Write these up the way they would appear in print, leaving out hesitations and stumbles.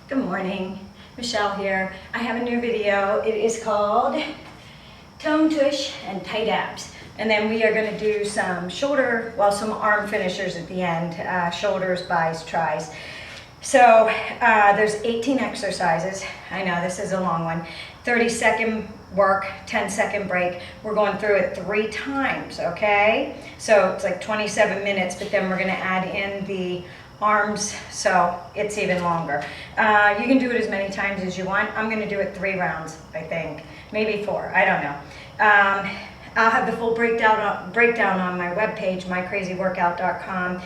Good morning, Michelle here. I have a new video. It is called Tone, Tush, and Tight Abs. And then we are going to do some shoulder, well, some arm finishers at the end, shoulders, bis, tris. So there's 18 exercises. I know this is a long one. 30-second work, 10-second break. We're going through it 3 times, okay? So it's like 27 minutes, but then we're going to add in the arms, so it's even longer. You can do it as many times as you want. I'm going to do it 3 rounds, I think. Maybe 4, I don't know. I'll have the full breakdown on my webpage, mycrazyworkout.com.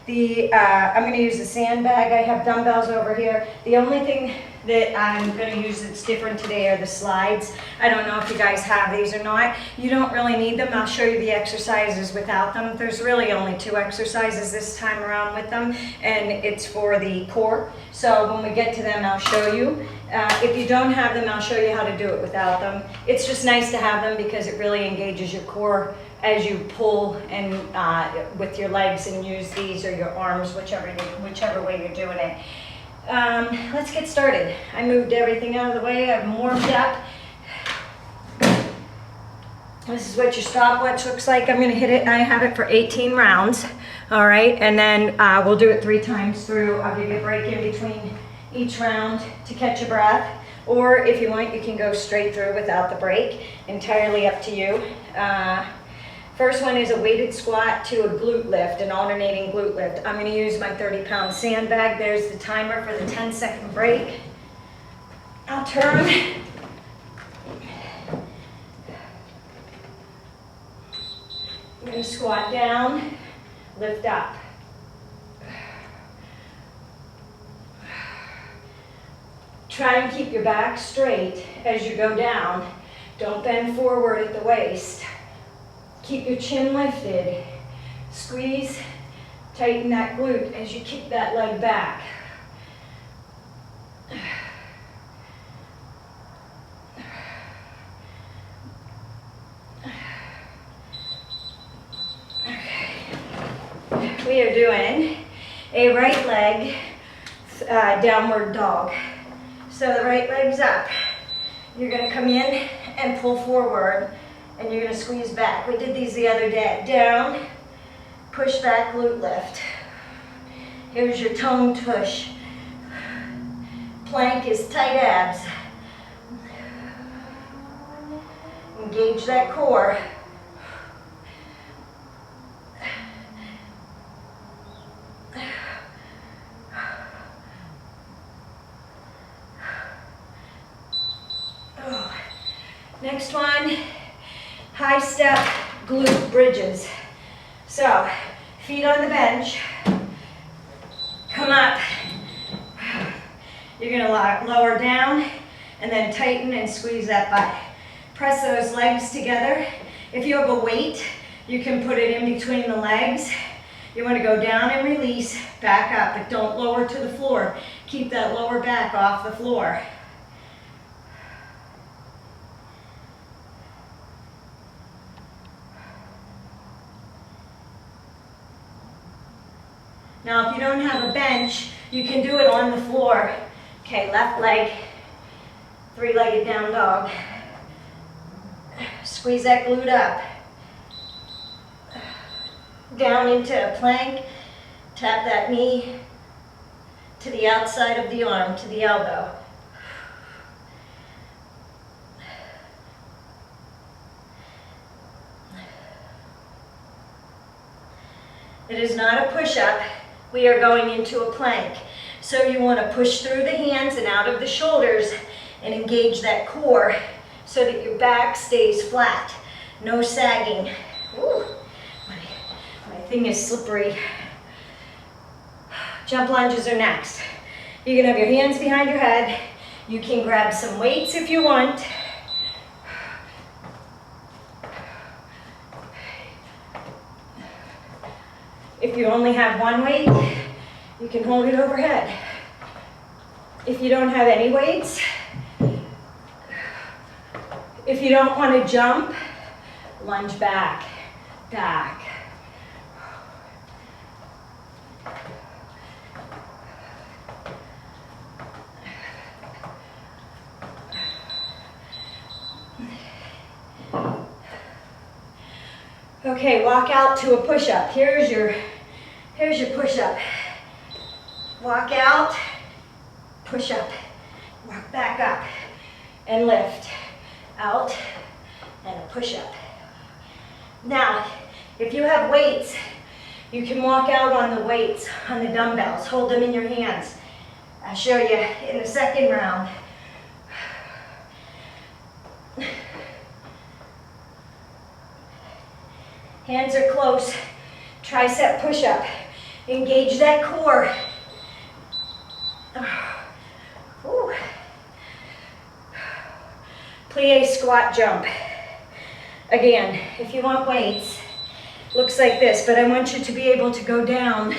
I'm going to use the sandbag. I have dumbbells over here. The only thing that I'm going to use that's different today are the slides. I don't know if you guys have these or not. You don't really need them. I'll show you the exercises without them. There's really only 2 exercises this time around with them, and it's for the core. So when we get to them, I'll show you. If you don't have them, I'll show you how to do it without them. It's just nice to have them because it really engages your core as you pull and with your legs and use these or your arms, whichever way you're doing it. Let's get started. I moved everything out of the way. I've warmed up. This is what your stopwatch looks like. I'm going to hit it. I have it for 18 rounds. All right, and then we'll do it 3 times through. I'll give you a break in between each round to catch your breath. Or if you want, you can go straight through without the break. Entirely up to you. First one is a weighted squat to a glute lift, an alternating glute lift. I'm going to use my 30-pound sandbag. There's the timer for the 10-second break. I'll turn. I'm going to squat down, lift up. Try and keep your back straight as you go down. Don't bend forward at the waist. Keep your chin lifted. Squeeze, tighten that glute as you kick that leg back. Okay. We are doing a right leg downward dog. So the right leg's up. You're going to come in and pull forward. And you're going to squeeze back. We did these the other day. Down, push back, glute lift. Here's your tone tush. Plank is tight abs. Engage that core. Oh. Next one. High step glute bridges. So, feet on the bench, come up. You're going to lower down and then tighten and squeeze that butt. Press those legs together. If you have a weight, you can put it in between the legs. You want to go down and release, back up, but don't lower to the floor. Keep that lower back off the floor. Now, if you don't have a bench, you can do it on the floor. Okay, left leg, 3-legged down dog. Squeeze that glute up. Down into a plank. Tap that knee to the outside of the arm, to the elbow. It is not a push-up. We are going into a plank. So you want to push through the hands and out of the shoulders and engage that core so that your back stays flat. No sagging. Ooh, my thing is slippery. Jump lunges are next. You can have your hands behind your head. You can grab some weights if you want. If you only have one weight, you can hold it overhead. If you don't have any weights, if you don't want to jump, lunge back, back. Okay, walk out to a push-up. Here's your push-up. Walk out, push up, walk back up, and lift. Out, and a push-up. Now, if you have weights, you can walk out on the weights, on the dumbbells. Hold them in your hands. I'll show you in the second round. Hands are close. Tricep push-up. Engage that core. Ooh. Plie squat jump. Again, if you want weights, looks like this, but I want you to be able to go down.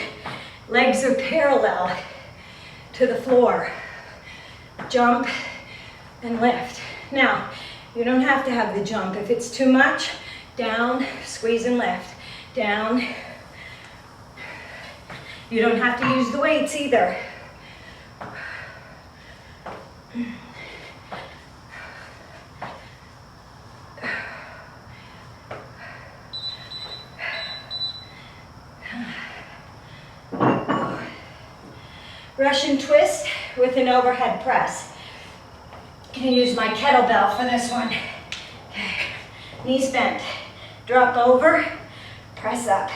Legs are parallel to the floor. Jump and lift. Now, you don't have to have the jump. If it's too much, down, squeeze and lift. Down. You don't have to use the weights either. Russian twist with an overhead press. I'm going to use my kettlebell for this one. Okay. Knees bent. Drop over, press up.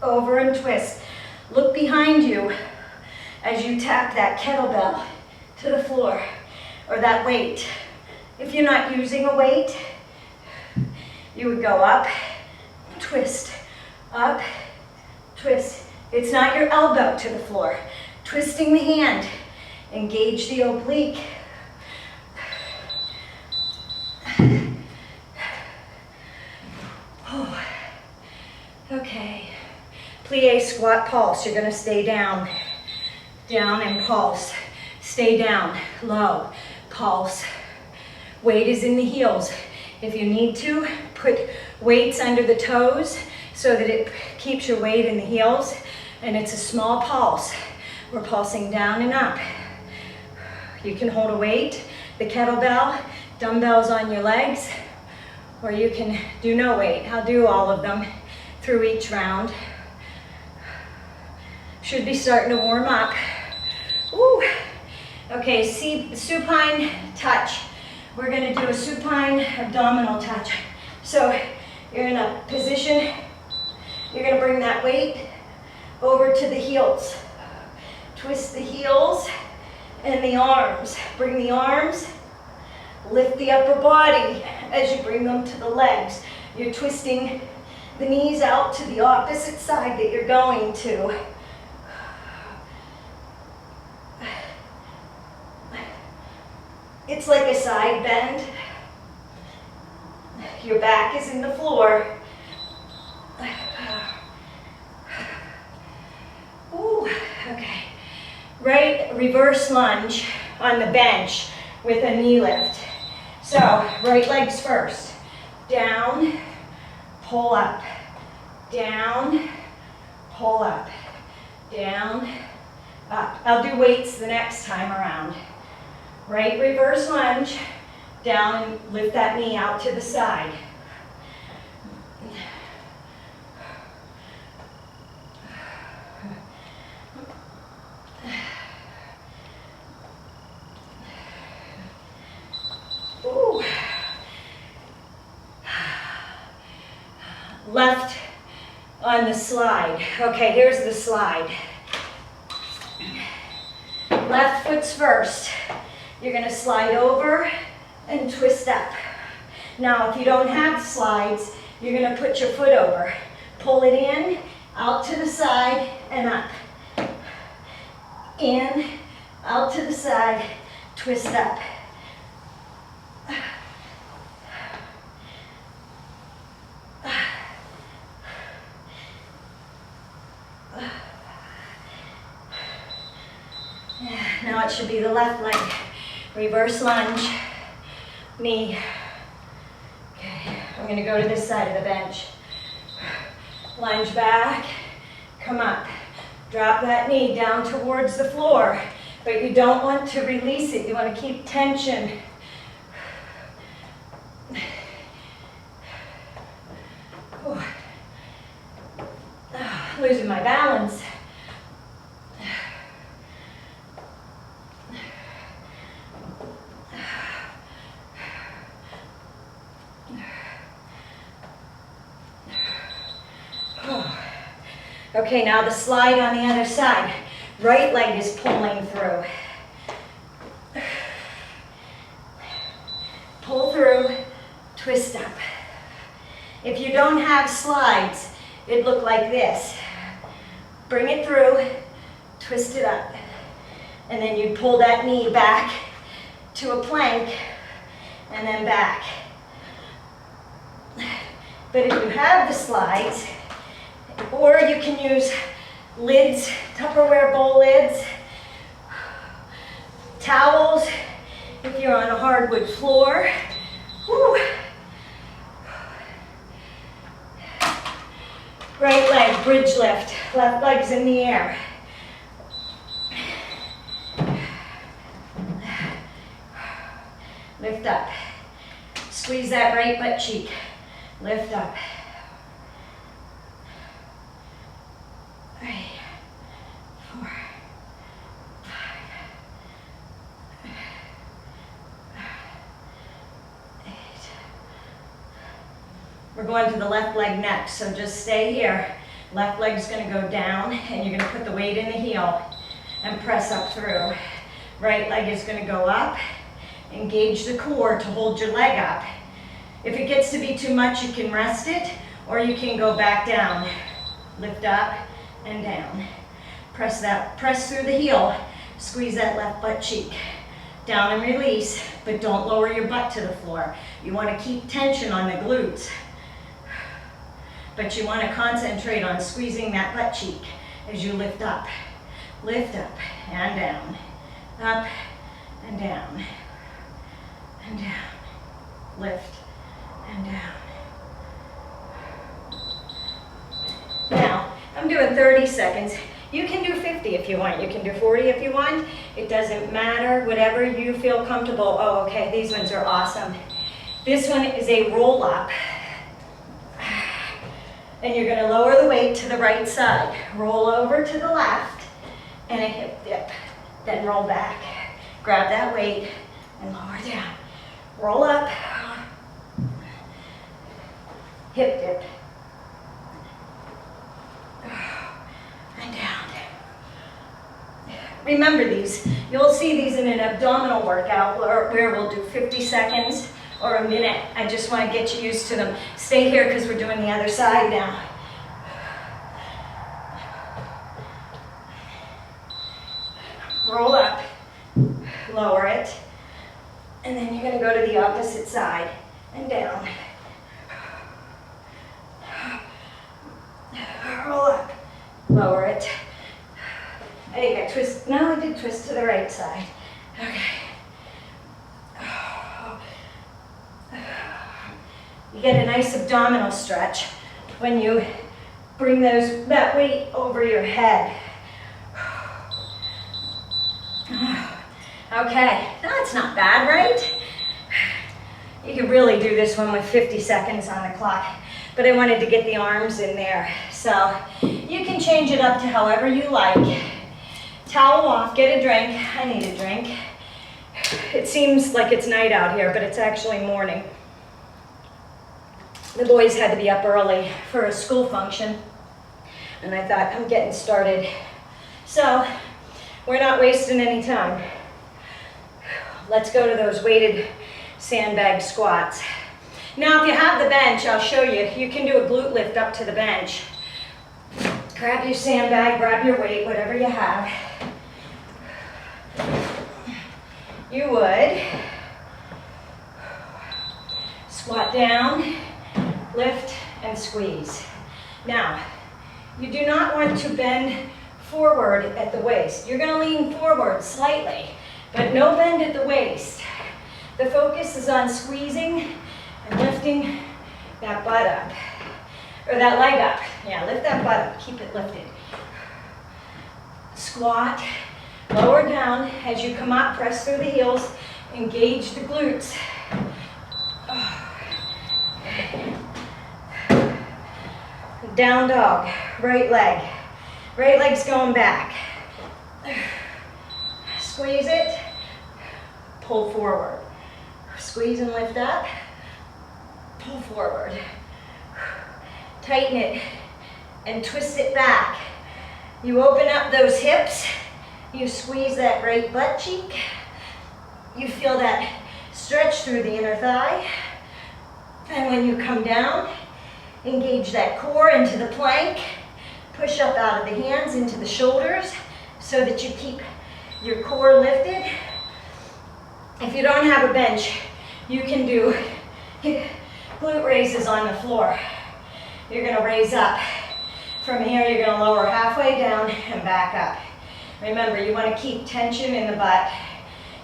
Over and twist. Look behind you as you tap that kettlebell to the floor, or that weight. If you're not using a weight, you would go up, twist, up, twist. It's not your elbow to the floor. Twisting the hand, engage the oblique. Oh. Okay, plie squat pulse. You're gonna stay down, down and pulse. Stay down, low, pulse. Weight is in the heels. If you need to, put weights under the toes so that it keeps your weight in the heels, and it's a small pulse. We're pulsing down and up. You can hold a weight, the kettlebell, dumbbells on your legs, or you can do no weight. I'll do all of them through each round. Should be starting to warm up. Ooh. Okay, supine touch. We're gonna do a supine abdominal touch. So you're in a position, you're gonna bring that weight over to the heels. Twist the heels and the arms. Bring the arms, lift the upper body as you bring them to the legs. You're twisting the knees out to the opposite side that you're going to. It's like a side bend. Your back is in the floor. Ooh, okay. Right reverse lunge on the bench with a knee lift. So, right legs first. Down, pull up. Down, pull up. Down, up. I'll do weights the next time around. Right reverse lunge, down and lift that knee out to the side. Ooh. Left on the slide. Okay, here's the slide. Left foot's first. You're going to slide over and twist up. Now, if you don't have slides, you're going to put your foot over. Pull it in, out to the side, and up. In, out to the side, twist up. Now it should be the left leg. Reverse lunge, knee. Okay, I'm gonna go to this side of the bench. Lunge back, come up. Drop that knee down towards the floor, but you don't want to release it. You want to keep tension. Okay, now the slide on the other side. Right leg is pulling through. Pull through, twist up. If you don't have slides, it'd look like this. Bring it through, twist it up. And then you pull that knee back to a plank and then back. But if you have the slides, or you can use lids, Tupperware bowl lids, towels, if you're on a hardwood floor. Woo. Right leg, bridge lift, left leg's in the air. Lift up. Squeeze that right butt cheek. Lift up. 3, 4, 5, 8. We're going to the left leg next, so just stay here. Left leg's going to go down, and you're going to put the weight in the heel and press up through. Right leg is going to go up. Engage the core to hold your leg up. If it gets to be too much, you can rest it, or you can go back down. Lift up and down. Press through the heel. Squeeze that left butt cheek. Down and release, but don't lower your butt to the floor. You want to keep tension on the glutes, but you want to concentrate on squeezing that butt cheek as you lift up. Lift up and down. Up and down. And down. Lift and down. Now, I'm doing 30 seconds. You can do 50 if you want. You can do 40 if you want. It doesn't matter, whatever you feel comfortable. Oh, okay, these ones are awesome. This one is a roll up. And you're gonna lower the weight to the right side. Roll over to the left and a hip dip. Then roll back. Grab that weight and lower down. Roll up, hip dip, and down. Remember these. You'll see these in an abdominal workout where we'll do 50 seconds or a minute. I just want to get you used to them. Stay here because we're doing the other side now. Roll up, lower it. And then you're going to go to the opposite side and down. Roll up, lower it. I think I twist, no, I did twist to the right side. Okay. You get a nice abdominal stretch when you bring that weight over your head. Okay, that's not bad, right? You could really do this one with 50 seconds on the clock, but I wanted to get the arms in there. So you can change it up to however you like. Towel off, get a drink. I need a drink. It seems like it's night out here, but it's actually morning. The boys had to be up early for a school function, and I thought, I'm getting started. So we're not wasting any time. Let's go to those weighted sandbag squats. Now, if you have the bench, I'll show you. You can do a glute lift up to the bench. Grab your sandbag, grab your weight, whatever you have. You would squat down, lift, and squeeze. Now, you do not want to bend forward at the waist. You're going to lean forward slightly, but no bend at the waist. The focus is on squeezing and lifting that butt up, or that leg up. Yeah, lift that butt up, keep it lifted. Squat, lower down. As you come up, press through the heels, engage the glutes. Down dog, right leg. Right leg's going back. Squeeze it, pull forward. Squeeze and lift up, pull forward. Tighten it and twist it back You open up those hips. You squeeze that right butt cheek. You feel that stretch through the inner thigh. And when you come down, engage that core into the plank. Push up out of the hands into the shoulders so that you keep your core lifted. If you don't have a bench, you can do glute raises on the floor. You're gonna raise up. From here, you're gonna lower halfway down and back up. Remember, you wanna keep tension in the butt.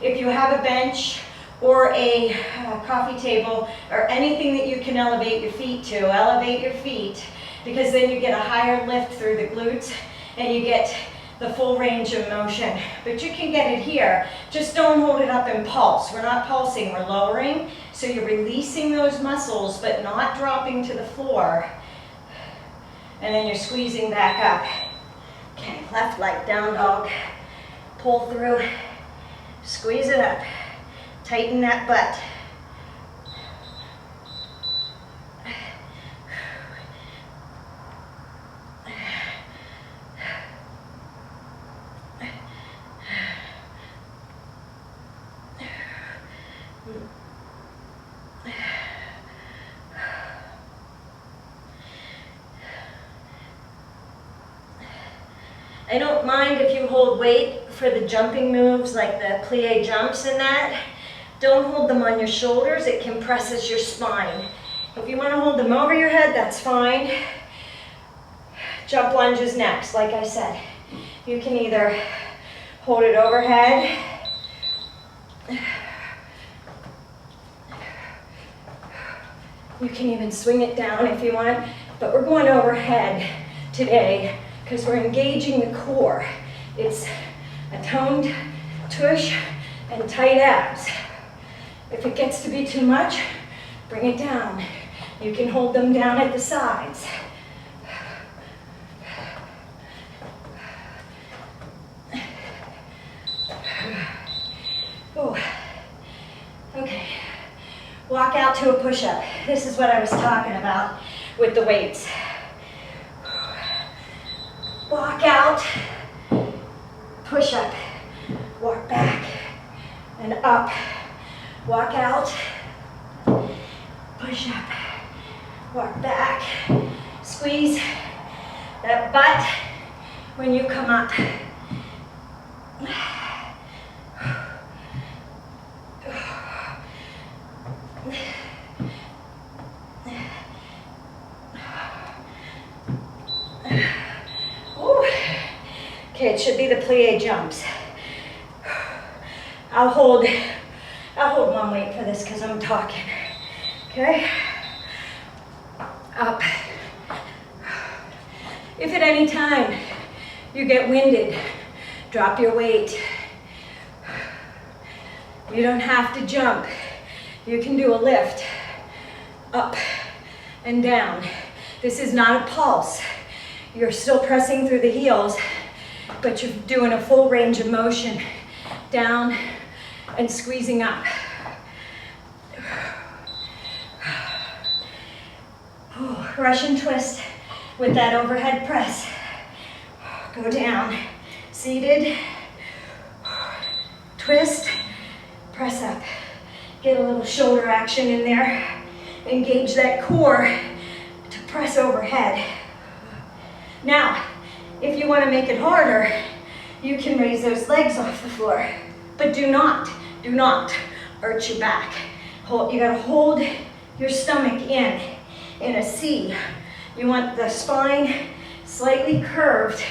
If you have a bench or a coffee table or anything that you can elevate your feet to, elevate your feet, because then you get a higher lift through the glutes and you get the full range of motion. But you can get it here. Just don't hold it up and pulse. We're not pulsing, we're lowering. So you're releasing those muscles but not dropping to the floor. And then you're squeezing back up. Okay, left leg, down dog. Pull through, squeeze it up. Tighten that butt. I don't mind if you hold weight for the jumping moves like the plie jumps and that. Don't hold them on your shoulders, it compresses your spine. If you want to hold them over your head, that's fine. Jump lunges next, like I said. You can either hold it overhead, you can even swing it down if you want, but we're going overhead today because we're engaging the core. It's a toned tush and tight abs. If it gets to be too much, bring it down. You can hold them down at the sides. Oh. Okay, walk out to a push-up. This is what I was talking about with the weights. Walk out, push up, walk back and up. Walk out, push up, walk back. Squeeze that butt when you come up. Okay, it should be the plie jumps. I'll hold one weight for this because I'm talking. Okay? Up. If at any time you get winded, drop your weight. You don't have to jump. You can do a lift. Up and down. This is not a pulse. You're still pressing through the heels, but you're doing a full range of motion. Down and squeezing up. Oh, Russian twist with that overhead press. Go down, seated, twist, press up. Get a little shoulder action in there. Engage that core to press overhead. Now, if you want to make it harder, you can raise those legs off the floor, but do not arch your back. You gotta hold your stomach in a C. You want the spine slightly curved.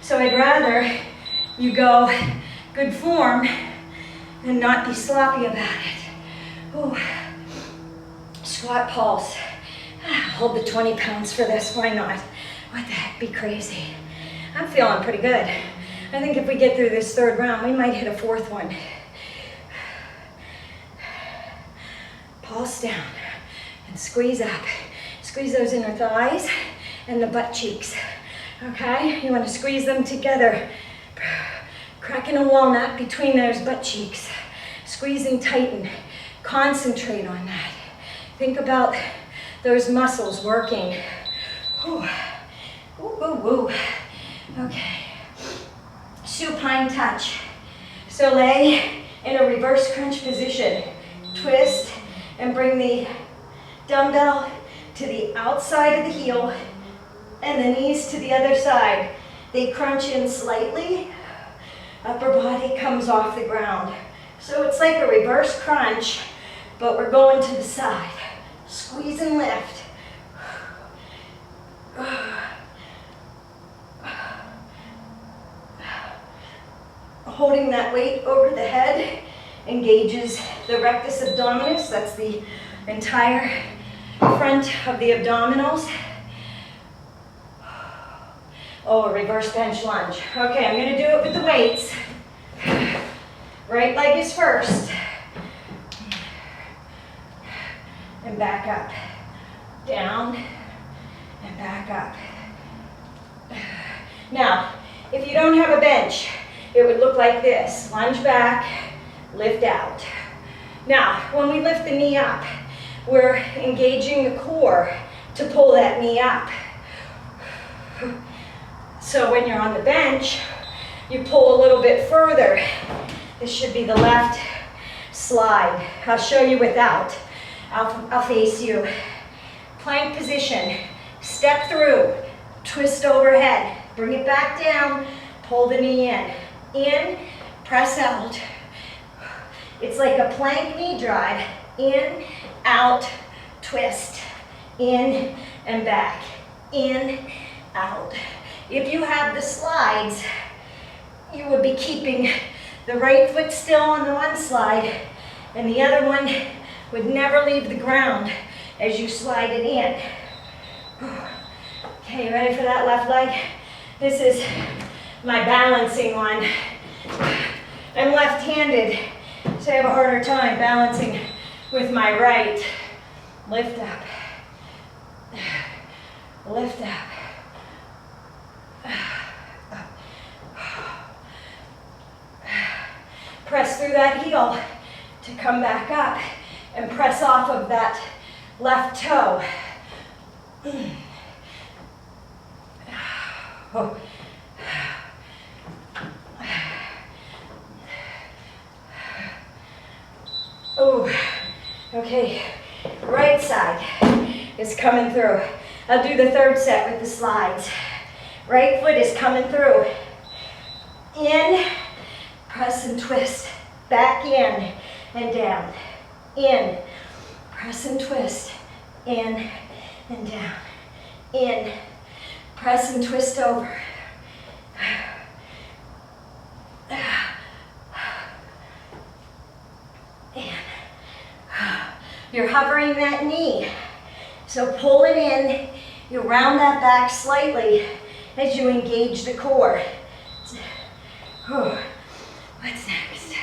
So I'd rather you go good form and not be sloppy about it. Ooh. Squat pulse. Hold the 20 pounds for this, why not? What the heck, be crazy. I'm feeling pretty good. I think if we get through this third round, we might hit a fourth one. Pulse down and squeeze up. Squeeze those inner thighs and the butt cheeks. Okay, you want to squeeze them together. Cracking a walnut between those butt cheeks. Squeeze and tighten. Concentrate on that. Think about those muscles working. Whew. Woo, woo, woo. Okay. Supine touch. So lay in a reverse crunch position. Twist and bring the dumbbell to the outside of the heel and the knees to the other side. They crunch in slightly. Upper body comes off the ground. So it's like a reverse crunch, but we're going to the side. Squeeze and lift. Holding that weight over the head engages the rectus abdominis. That's the entire front of the abdominals. Oh, a reverse bench lunge. Okay, I'm going to do it with the weights. Right leg is first. And back up. Down and back up. Now, if you don't have a bench, it would look like this. Lunge back, lift out. Now, when we lift the knee up, we're engaging the core to pull that knee up. So when you're on the bench, you pull a little bit further. This should be the left slide. I'll show you without. I'll face you. Plank position. Step through. Twist overhead. Bring it back down. Pull the knee in. In, press out. It's like a plank knee drive. In, out, twist. In and back. In, out. If you have the slides, you would be keeping the right foot still on the one slide and the other one would never leave the ground as you slide it in. Okay, ready for that left leg? This is my balancing one. I'm left-handed, so I have a harder time balancing with my right. Lift up. Lift up. Press through that heel to come back up and press off of that left toe. Oh, okay, right side is coming through. I'll do the third set with the slides. Right foot is coming through. In, press and twist, back in and down. In, press and twist, in and down. In, press and twist over. In. You're hovering that knee, so pull it in. You round that back slightly as you engage the core. What's next?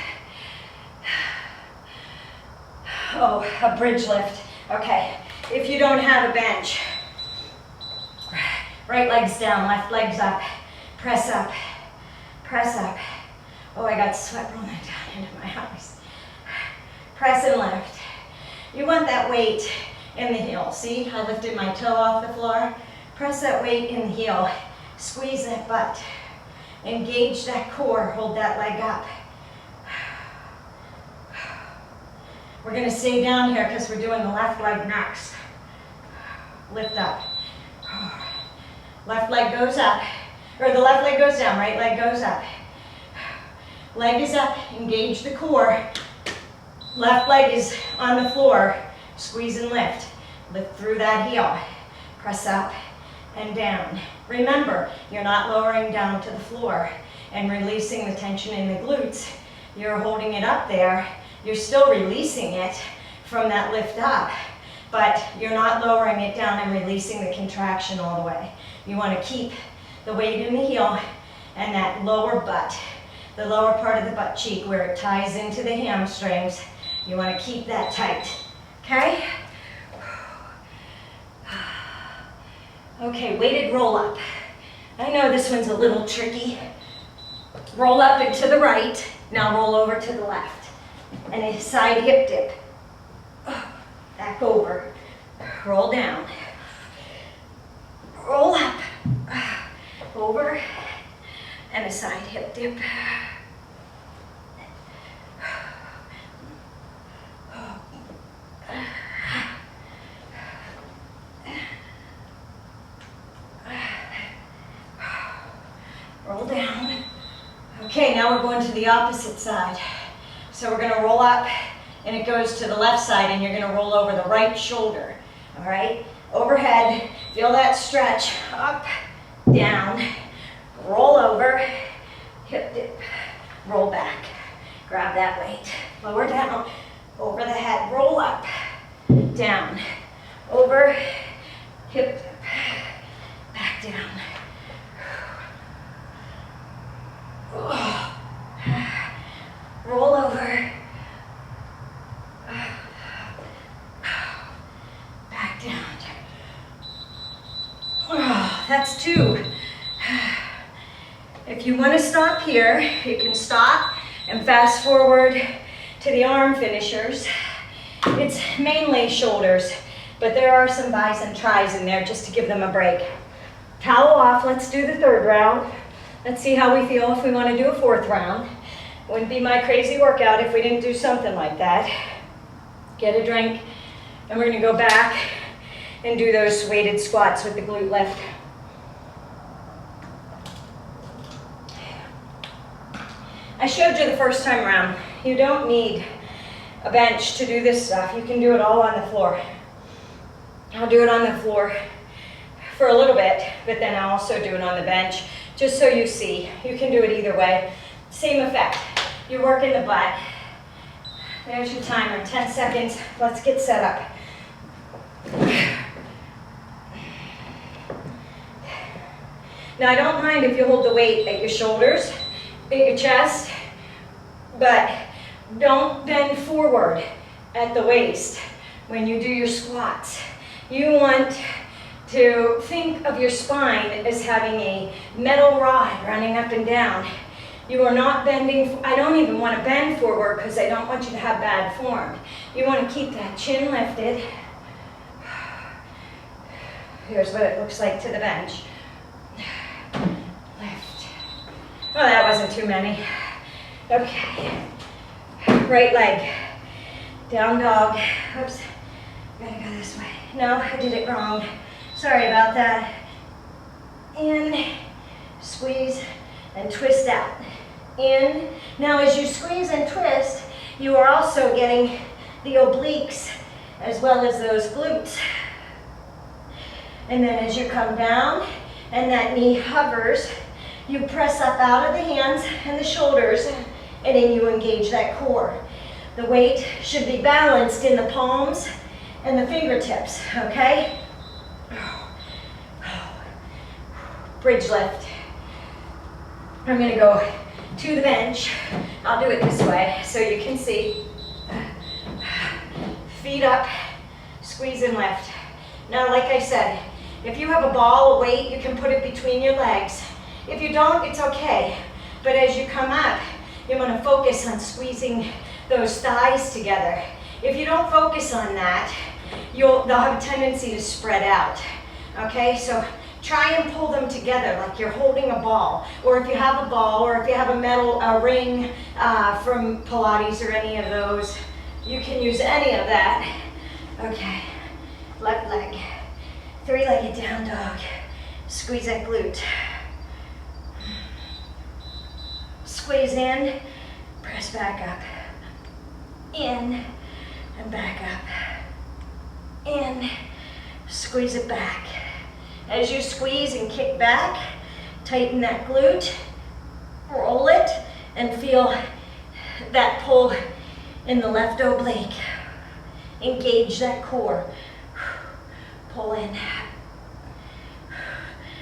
Oh, a bridge lift. Okay, if you don't have a bench, right leg's down, left leg's up. Press up, press up. Oh, I got sweat rolling down into my eyes. Press and lift. You want that weight in the heel. See, I lifted my toe off the floor. Press that weight in the heel. Squeeze that butt. Engage that core. Hold that leg up. We're going to stay down here because we're doing the left leg next. Lift up. Left leg goes up. Or the left leg goes down, right leg goes up. Leg is up. Engage the core. Left leg is on the floor. Squeeze and lift. Lift through that heel. Press up and down. Remember, you're not lowering down to the floor and releasing the tension in the glutes. You're holding it up there. You're still releasing it from that lift up, but you're not lowering it down and releasing the contraction all the way. You want to keep the weight in the heel and that lower butt, the lower part of the butt cheek where it ties into the hamstrings. You want to keep that tight, okay? Okay, weighted roll up. I know this one's a little tricky. Roll up and to the right. Now roll over to the left. And a side hip dip. Back over. Roll down. Roll up. over, and a side hip dip. Roll down. Okay, now we're going to the opposite side. So we're gonna roll up, and it goes to the left side, and you're gonna roll over the right shoulder. All right, overhead, feel that stretch, up, down, roll over, hip dip, roll back, grab that weight, lower down, over the head, roll up, down, over, hip dip, back down. Roll over, back down. That's 2. If you want to stop here, you can stop and fast forward to the arm finishers. It's mainly shoulders, but there are some bis and tris in there just to give them a break. Towel off, let's do the 3rd round. Let's see how we feel if we want to do a 4th round. Wouldn't be my crazy workout if we didn't do something like that. Get a drink, and we're going to go back and do those weighted squats with the glute lift. I showed you the first time around. You don't need a bench to do this stuff. You can do it all on the floor. I'll do it on the floor for a little bit, but then I'll also do it on the bench, just so you see. You can do it either way. Same effect. You're working the butt. There's your timer, 10 seconds. Let's get set up. Now, I don't mind if you hold the weight at your shoulders, at your chest, but don't bend forward at the waist when you do your squats. You want to think of your spine as having a metal rod running up and down. You are not bending. I don't even want to bend forward because I don't want you to have bad form. You want to keep that chin lifted. Here's what it looks like to the bench. Lift. Oh, that wasn't too many. Okay. Right leg. Down dog. Oops. Gotta go this way. No, I did it wrong. Sorry about that. In, squeeze, and twist out. In. Now as you squeeze and twist, you are also getting the obliques as well as those glutes. And then as you come down and that knee hovers, you press up out of the hands and the shoulders, and then you engage that core. The weight should be balanced in the palms and the fingertips, okay? Bridge lift. I'm gonna go to the bench. I'll do it this way so you can see. Feet up, squeeze and lift. Now, like I said, if you have a ball of weight, you can put it between your legs. If you don't, it's okay. But as you come up, you want to focus on squeezing those thighs together. If you don't focus on that, they'll have a tendency to spread out. Okay, so try and pull them together like you're holding a ball. Or if you have a ball, or if you have a metal ring from Pilates or any of those, you can use any of that. Okay, left leg, three-legged down dog. Squeeze that glute. Squeeze in, press back up. In and back up. In, squeeze it back. As you squeeze and kick back, tighten that glute, roll it, and feel that pull in the left oblique. Engage that core. Pull in.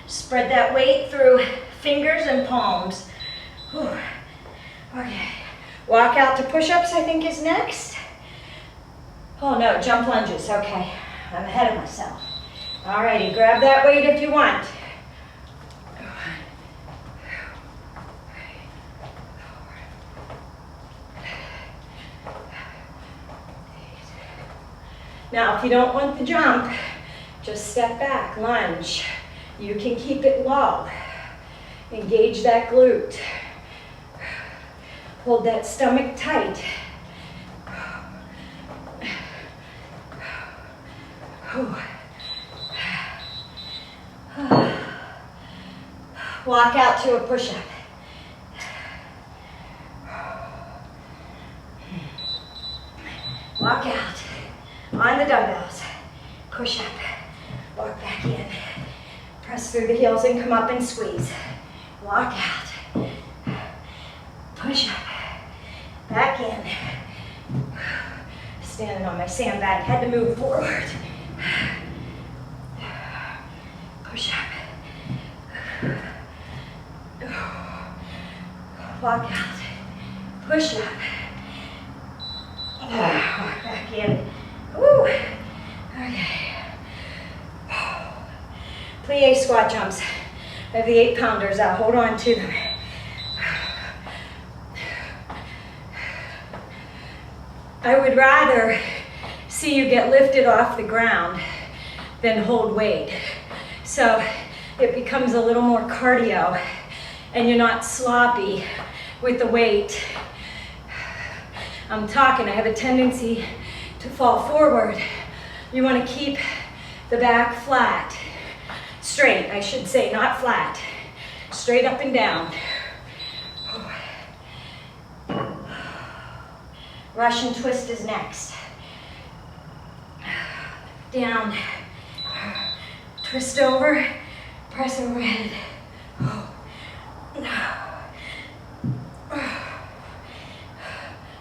Spread that weight through fingers and palms. Okay. Walk out to push-ups, I think, is next. Oh no, jump lunges. Okay, I'm ahead of myself. Alrighty, grab that weight if you want. Now, if you don't want the jump, just step back, lunge. You can keep it low. Engage that glute. Hold that stomach tight. Walk out to a push-up. Walk out on the dumbbells. Push up. Walk back in. Press through the heels and come up and squeeze. Walk out. Push up. Back in. Standing on my sandbag. Had to move forward. Push up. Walk out. Push up. Walk back in. Woo. Okay. Plie squat jumps. I have the 8-pounders out. Hold on to them. I would rather see you get lifted off the ground than hold weight. So it becomes a little more cardio and you're not sloppy with the weight. I'm talking, I have a tendency to fall forward. You want to keep the back flat, straight, I should say, not flat, straight up and down. Russian twist is next. Down, twist over, press overhead.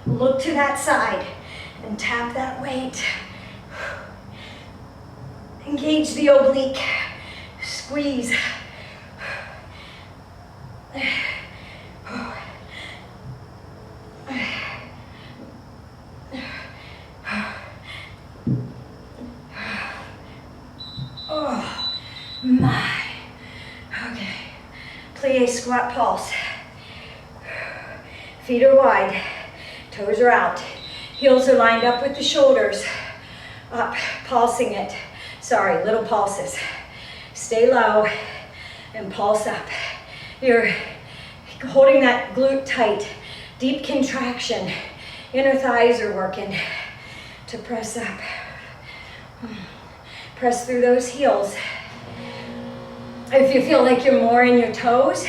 Look to that side and tap that weight. Engage the oblique. Squeeze. Oh my. Okay. Plie squat pulse. Feet are wide. Toes are out. Heels are lined up with the shoulders. Up, pulsing it. Sorry, little pulses. Stay low and pulse up. You're holding that glute tight. Deep contraction. Inner thighs are working to press up. Press through those heels. If you feel like you're more in your toes,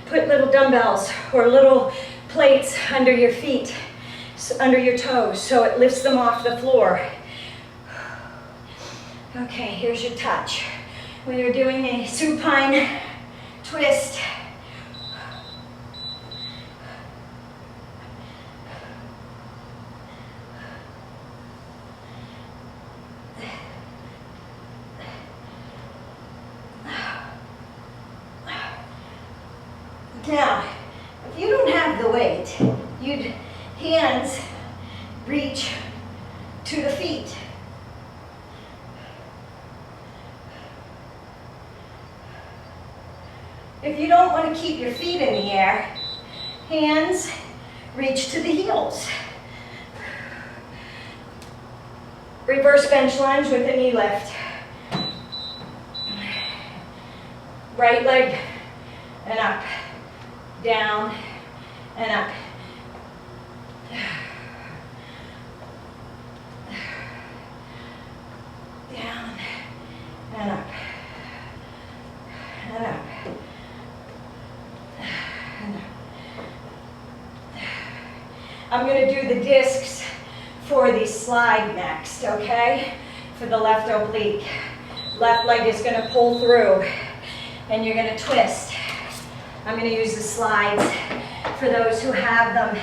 put little dumbbells or little plates under your feet, under your toes, so it lifts them off the floor. Okay, here's your touch. When you're doing a supine twist, now, if you don't have the weight, you'd hands reach to the feet. If you don't want to keep your feet in the air, hands reach to the heels. Reverse bench lunge with a knee lift. Right leg and up, down and up. Down and up. And up. And up. I'm going to do the discs for the slide next, okay? For the left oblique. Left leg is going to pull through and you're going to twist. I'm going to use the slides for those who have them.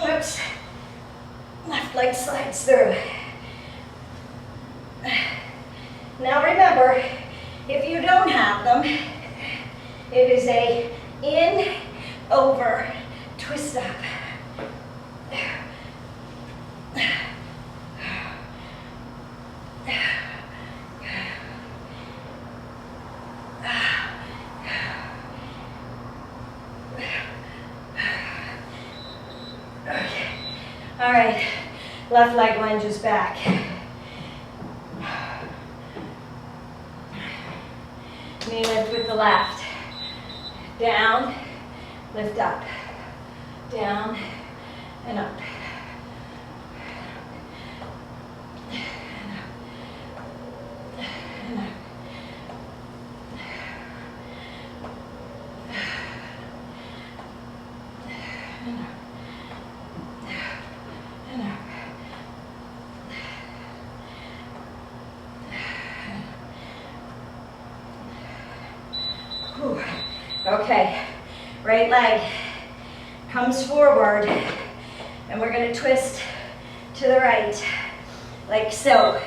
Oops. Left leg slides through. Now remember, if you don't have them, it is a in, over, twist up. All right, left leg lunges back. knee lift with the left. Down, lift up. Down and up. And up. And up. And up. Whew. Okay, right leg comes forward, and we're going to twist to the right, like so,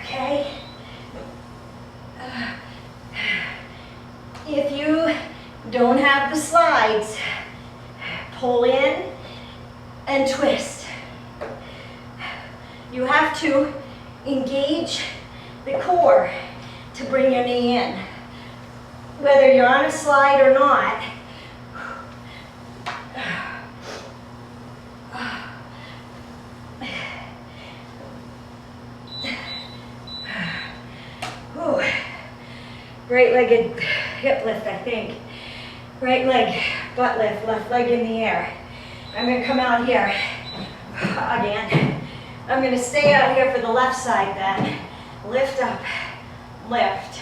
okay? If you don't have the slides, pull in and twist. You have to engage the core to bring your knee in. Whether you're on a slide or not, right-legged hip lift, I think. Right leg, butt lift, left leg in the air. I'm going to come out here again. I'm going to stay out here for the left side then. Lift up, lift.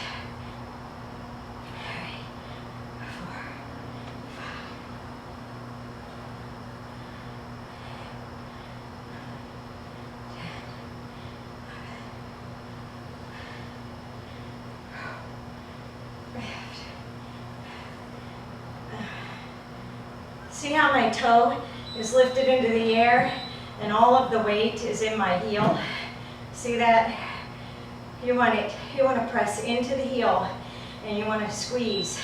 3, 4, 5, 10, see how my toe is lifted into the air and all of the weight is in my heel? See that? You want to press into the heel and you want to squeeze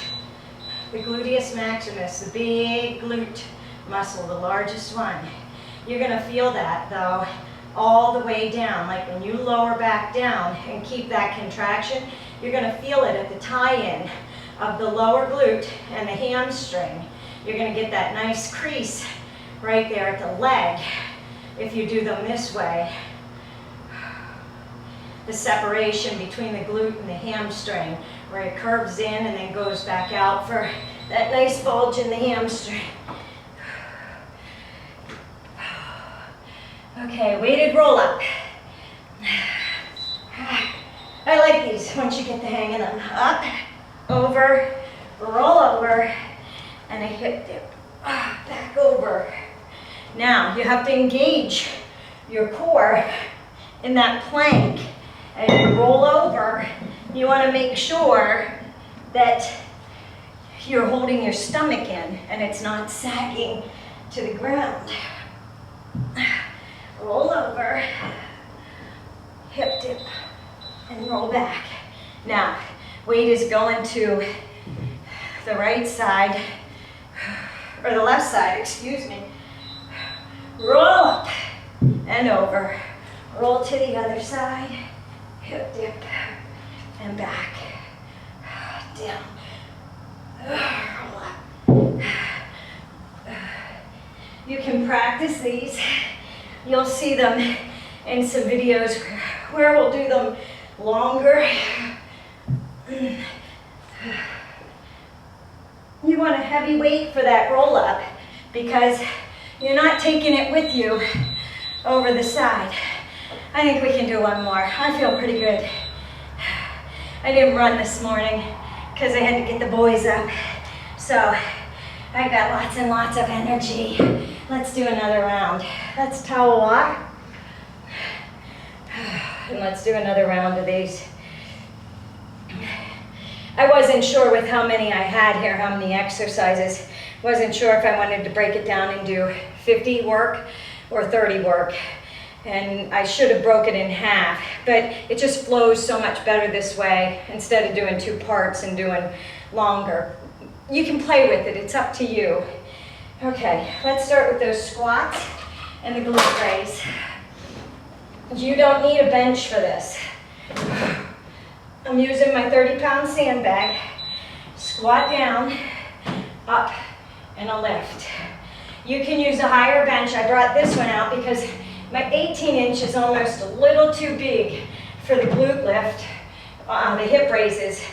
the gluteus maximus, the big glute muscle, the largest one. You're going to feel that though all the way down. Like when you lower back down and keep that contraction, you're going to feel it at the tie-in of the lower glute and the hamstring. You're going to get that nice crease right there at the leg if you do them this way. The separation between the glute and the hamstring, where it curves in and then goes back out for that nice bulge in the hamstring. Okay, weighted roll up. I like these once you get the hang of them. Up, over, roll over, and a hip dip. Back over. Now, you have to engage your core in that plank. As you roll over, you want to make sure that you're holding your stomach in and it's not sagging to the ground. Roll over, hip dip, and roll back. Now, weight is going to the right side, or the left side, excuse me. Roll up and over. Roll to the other side. Hip dip and back. Down. Roll up. You can practice these. You'll see them in some videos where we'll do them longer. You want a heavy weight for that roll up because you're not taking it with you over the side. I think we can do one more. I feel pretty good. I didn't run this morning because I had to get the boys up. So I got lots and lots of energy. Let's do another round. Let's towel walk. And let's do another round of these. I wasn't sure with how many I had here, how many exercises. Wasn't sure if I wanted to break it down and do 50 work or 30 work. And I should have broken it in half, but it just flows so much better this way instead of doing 2 parts and doing longer. You can play with it, it's up to you. Okay, let's start with those squats and the glute raise. You don't need a bench for this. I'm using my 30-pound sandbag. Squat down, up, and a lift. You can use a higher bench. I brought this one out because my 18-inch is almost a little too big for the glute lift, the hip raises,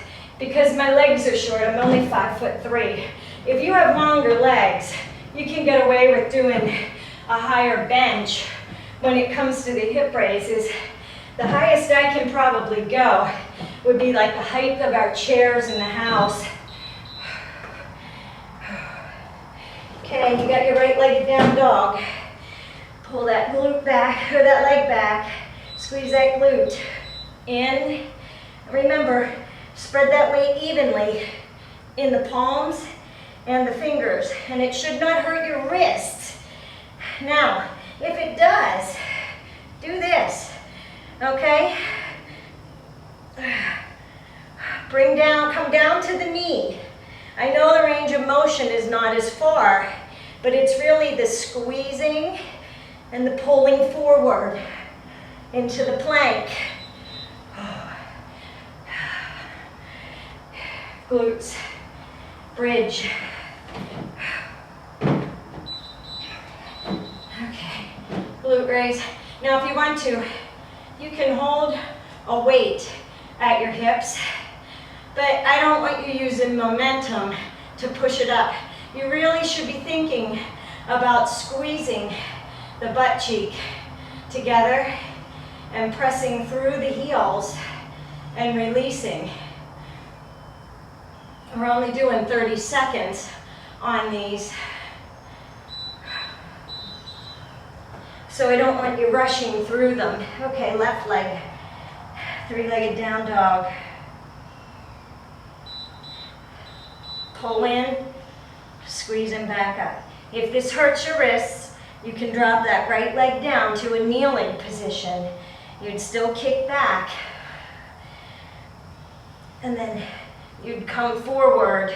because my legs are short. I'm only 5'3". If you have longer legs, you can get away with doing a higher bench when it comes to the hip raises. The highest I can probably go would be like the height of our chairs in the house. Okay, you got your right leg down dog. Pull that glute back, or that leg back. Squeeze that glute in. Remember, spread that weight evenly in the palms and the fingers, and it should not hurt your wrists. Now, if it does, do this, okay? Come down to the knee. I know the range of motion is not as far, but it's really the squeezing and the pulling forward into the plank. Glutes, bridge. Okay, glute raise. Now if you want to, you can hold a weight at your hips, but I don't want you using momentum to push it up. You really should be thinking about squeezing the butt cheek together and pressing through the heels and releasing. We're only doing 30 seconds on these, so I don't want you rushing through them. Okay, left leg, three-legged down dog. Pull in, squeeze and back up. If this hurts your wrists, you can drop that right leg down to a kneeling position. You'd still kick back, and then you'd come forward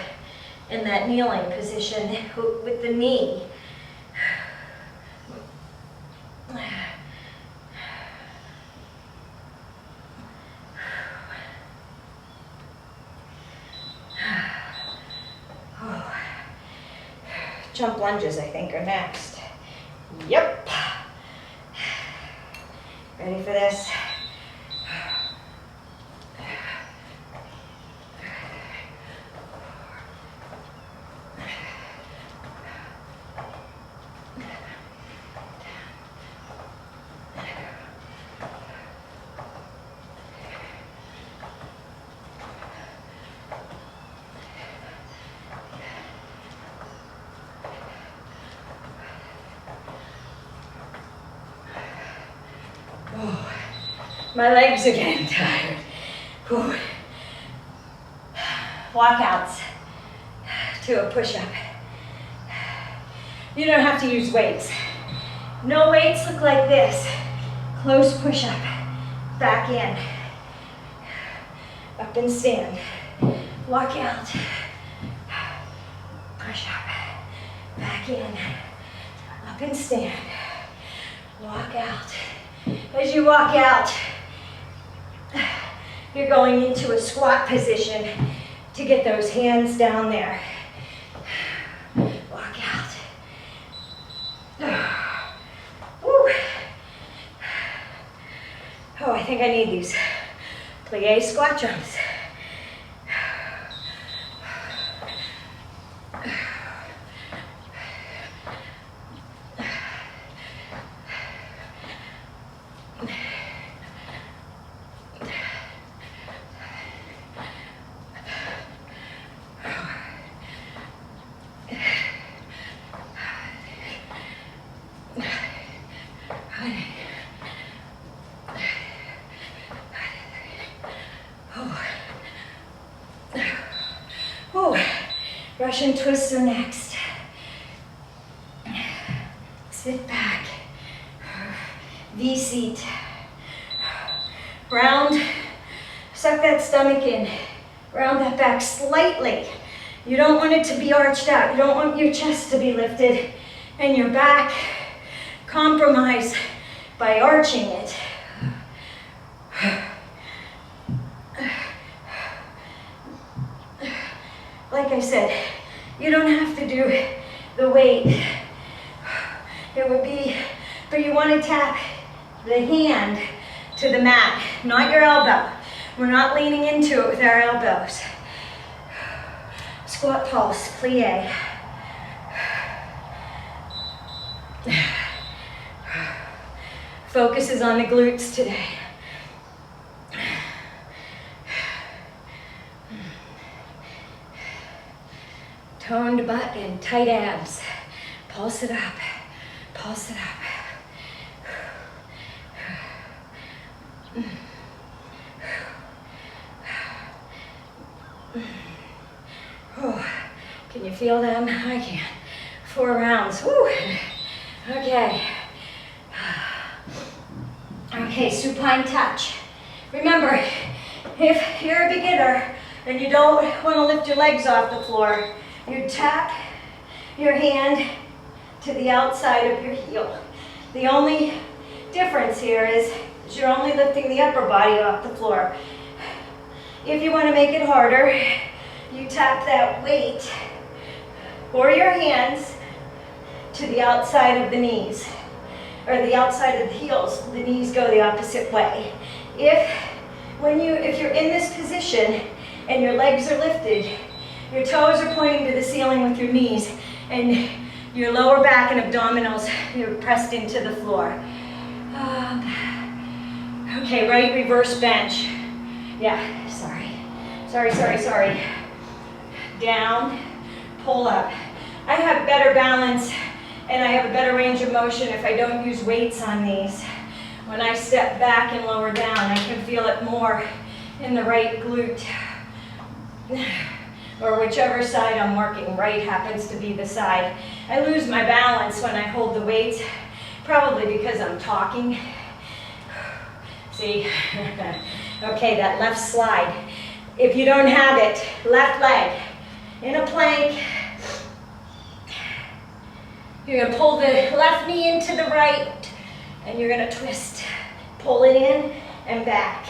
in that kneeling position with the knee. Jump lunges, I think, are next. Yep. Ready for this? My legs are getting tired. Whew. Walkouts to a push-up. You don't have to use weights. No weights, look like this. Close push-up, back in. Up and stand. Walk out. Push-up, back in. Up and stand. Walk out. As you walk out, you're going into a squat position to get those hands down there. Walk out. Woo. Oh, I think I need these Plies squat jumps. Russian twists are next. Sit back. V-seat. Round. Suck that stomach in. Round that back slightly. You don't want it to be arched out. You don't want your chest to be lifted and your back compromised by arching it. Like I said, you don't have to do the weight. It would be, but you want to tap the hand to the mat, not your elbow. We're not leaning into it with our elbows. Squat pulse, plie. Focus is on the glutes today. Toned butt and tight abs. Pulse it up, pulse it up. Oh, can you feel them? I can. 4 rounds. Woo. Okay. Okay, supine touch. Remember, if you're a beginner and you don't want to lift your legs off the floor, you tap your hand to the outside of your heel. The only difference here is you're only lifting the upper body off the floor. If you want to make it harder, you tap that weight or your hands to the outside of the knees, or the outside of the heels. The knees go the opposite way. If you're in this position and your legs are lifted, your toes are pointing to the ceiling with your knees, and your lower back and abdominals, you're pressed into the floor. Okay, right reverse bench. Yeah, sorry. Down, pull up. I have better balance and I have a better range of motion if I don't use weights on these. When I step back and lower down, I can feel it more in the right glute, or whichever side I'm working. Right happens to be the side. I lose my balance when I hold the weights, probably because I'm talking. See? Okay, that left slide. If you don't have it, left leg in a plank. You're going to pull the left knee into the right, and you're going to twist. Pull it in and back.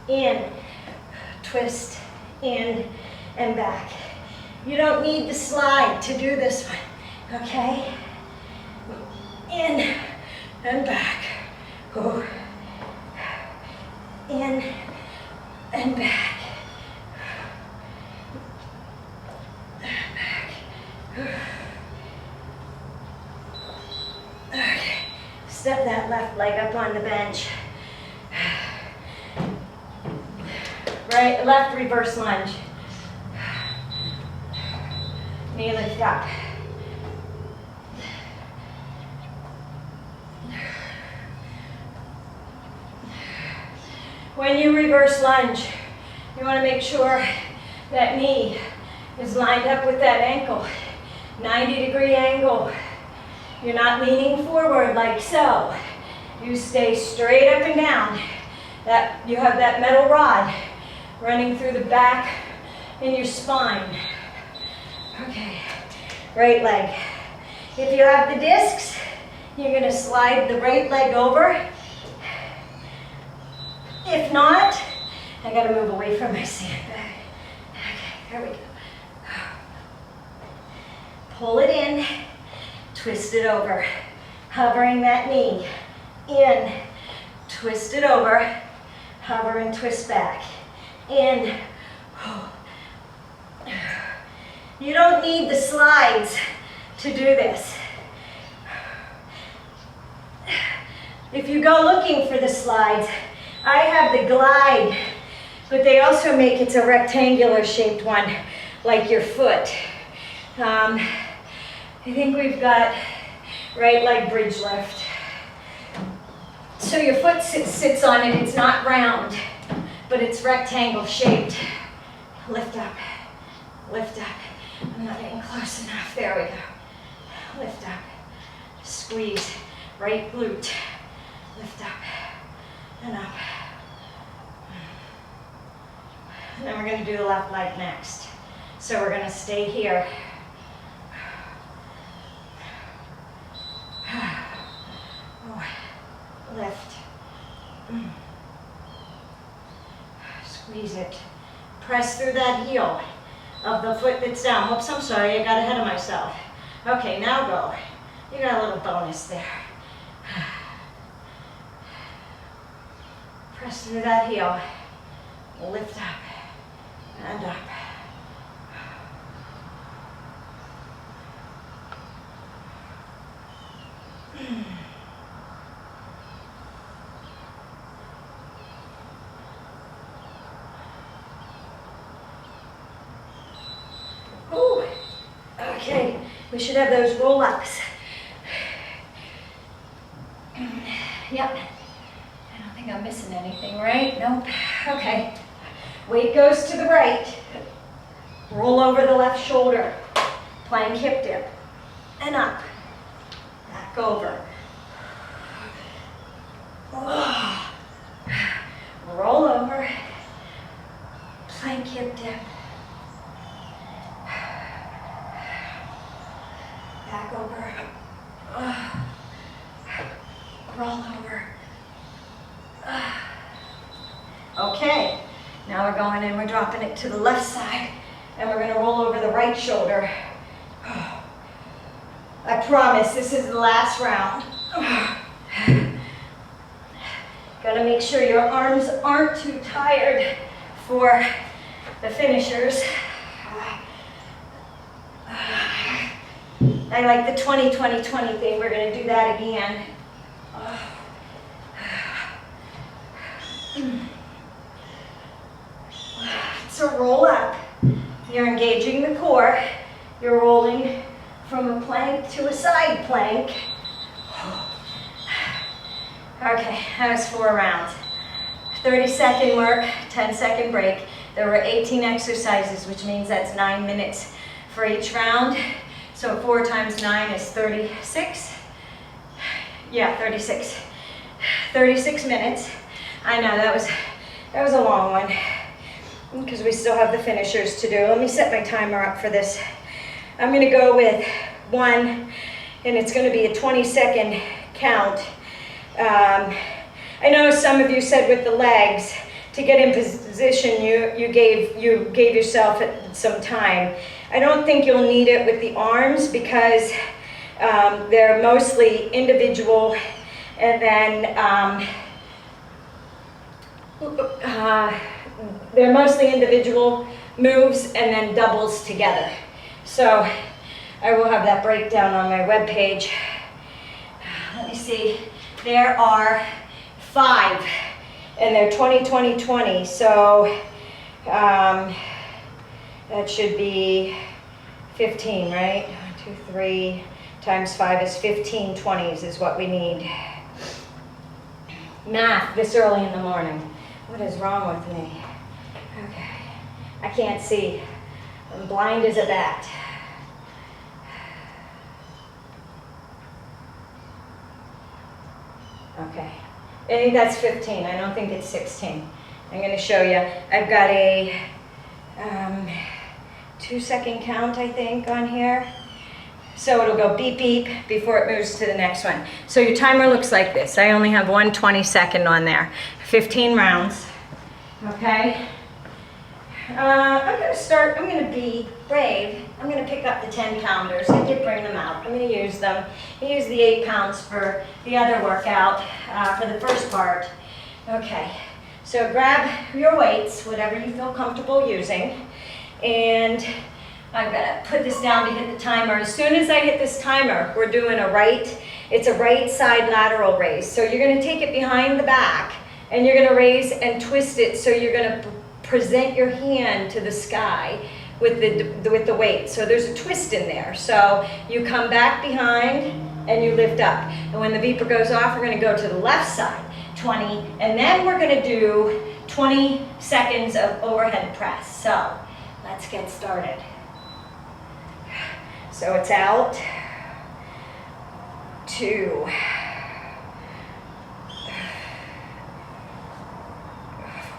In, twist, in, and back. You don't need the slide to do this one, okay? In and back. Go. In and back. Okay. Step that left leg up on the bench. Right, left reverse lunge. Knee lift up. When you reverse lunge, you want to make sure that knee is lined up with that ankle. 90-degree angle. You're not leaning forward like so. You stay straight up and down. You have that metal rod running through the back in your spine. Okay, right leg. If you have the discs, you're going to slide the right leg over. If not, I got to move away from my sandbag. Okay, there we go. Pull it in, twist it over, hovering that knee. In, twist it over, hover and twist back. In. You don't need the slides to do this. If you go looking for the slides, I have the glide, but they also make it a rectangular shaped one, like your foot. I think we've got right leg bridge lift. So your foot sits on it, it's not round, but it's rectangle shaped. Lift up, lift up. I'm not getting close enough, there we go. Lift up, squeeze, right glute, lift up, and up. And then we're going to do the left leg next. So we're going to stay here. Lift. Squeeze it. Press through that heel of the foot that's down. Whoops, I'm sorry, I got ahead of myself. Okay, now go. You got a little bonus there. Press through that heel. Lift up and up. We should have those roll-ups. Yep. I don't think I'm missing anything, right? Nope. Okay. Weight goes to the right. Roll over the left shoulder. Plank hip dip. And up. Back over. Roll over. Plank hip dip. Back over. Roll over. Okay, now we're going and we're dropping it to the left side and we're going to roll over the right shoulder. I promise this is the last round. Got to make sure your arms aren't too tired for the finishers. I like the 20-20-20 thing. We're going to do that again. So roll up. You're engaging the core. You're rolling from a plank to a side plank. Okay, that was 4 rounds. 30-second work, 10-second break. There were 18 exercises, which means that's 9 minutes for each round. So 4 times 9 is 36. Yeah, 36. 36 minutes. I know that was a long one because we still have the finishers to do. Let me set my timer up for this. I'm going to go with 1, and it's going to be a 20-second count. I know some of you said with the legs, to get in position, you gave yourself some time. I don't think you'll need it with the arms because they're mostly individual, and then they're mostly individual moves and then doubles together. So I will have that breakdown on my webpage. Let me see. There are 5, and they're 20-20-20. So that should be 15, right? 1, 2, 3 times 5 is 15 20s is what we need. Math this early in the morning. What is wrong with me? Okay, I can't see. I'm blind as a bat. Okay, I think that's 15. I don't think it's 16. I'm going to show you. I've got a 2-second count, I think, on here. So it'll go beep beep before it moves to the next one. So your timer looks like this. I only have 1 20-second on there. 15 rounds. Okay. I'm going to be brave. I'm going to pick up the 10 pounders. I did bring them out. I'm going to use them. I use the 8 pounds for the other workout, for the first part. Okay. So grab your weights, whatever you feel comfortable using, and I'm gonna put this down to hit the timer. As soon as I hit this timer, we're doing it's a right side lateral raise. So you're gonna take it behind the back and you're gonna raise and twist it. So you're gonna present your hand to the sky with the weight. So there's a twist in there. So you come back behind and you lift up. And when the beeper goes off, we're gonna go to the left side, 20, and then we're gonna do 20 seconds of overhead press. So let's get started. So it's out, 2,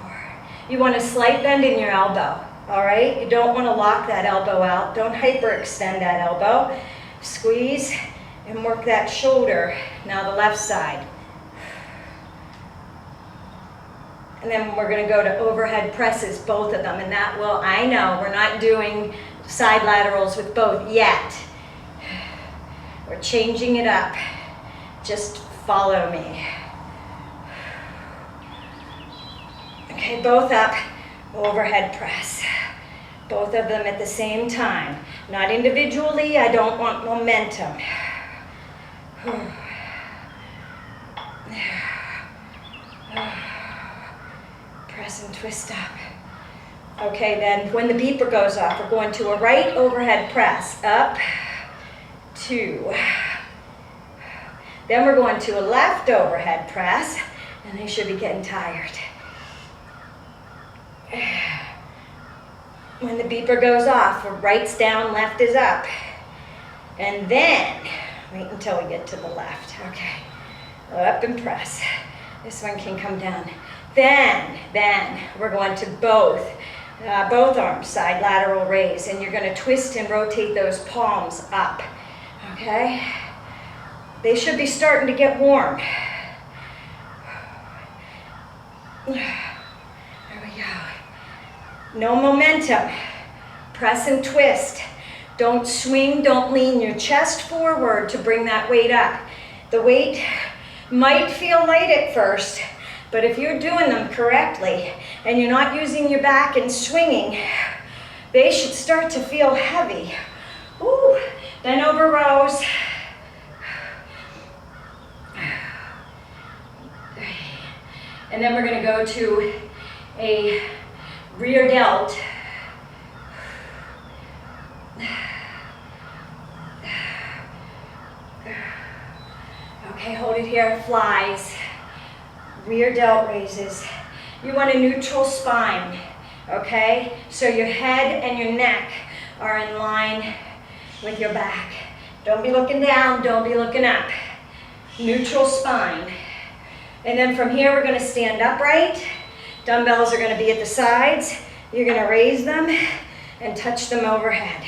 4. You want a slight bend in your elbow, all right? You don't want to lock that elbow out. Don't hyperextend that elbow. Squeeze and work that shoulder. Now the left side. And then we're going to go to overhead presses, both of them. And that will, I know, we're not doing side laterals with both yet. We're changing it up. Just follow me. Okay, both up, overhead press. Both of them at the same time. Not individually, I don't want momentum. Press and twist up. Okay, then when the beeper goes off, we're going to a right overhead press. Up, 2. Then we're going to a left overhead press, and they should be getting tired. When the beeper goes off, right's down, left is up. And then, wait until we get to the left. Okay, up and press. This one can come down. Then we're going to both arms, side lateral raise, and you're going to twist and rotate those palms up, okay? They should be starting to get warm. There we go. No momentum. Press and twist. Don't swing, don't lean your chest forward to bring that weight up. The weight might feel light at first, but if you're doing them correctly and you're not using your back and swinging, they should start to feel heavy. Ooh, then over rows. And then we're going to go to a rear delt. Okay, hold it here, flies. Rear delt raises. You want a neutral spine, okay? So your head and your neck are in line with your back. Don't be looking down, don't be looking up. Neutral spine. And then from here, we're gonna stand upright. Dumbbells are gonna be at the sides. You're gonna raise them and touch them overhead.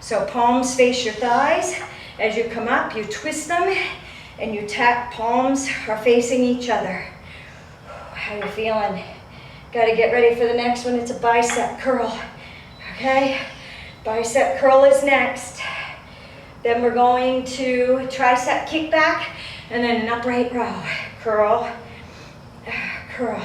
So palms face your thighs. As you come up, you twist them and you tap, palms are facing each other. How you feeling? Gotta get ready for the next one. It's a bicep curl, okay? Bicep curl is next. Then we're going to tricep kickback and then an upright row. Curl, curl.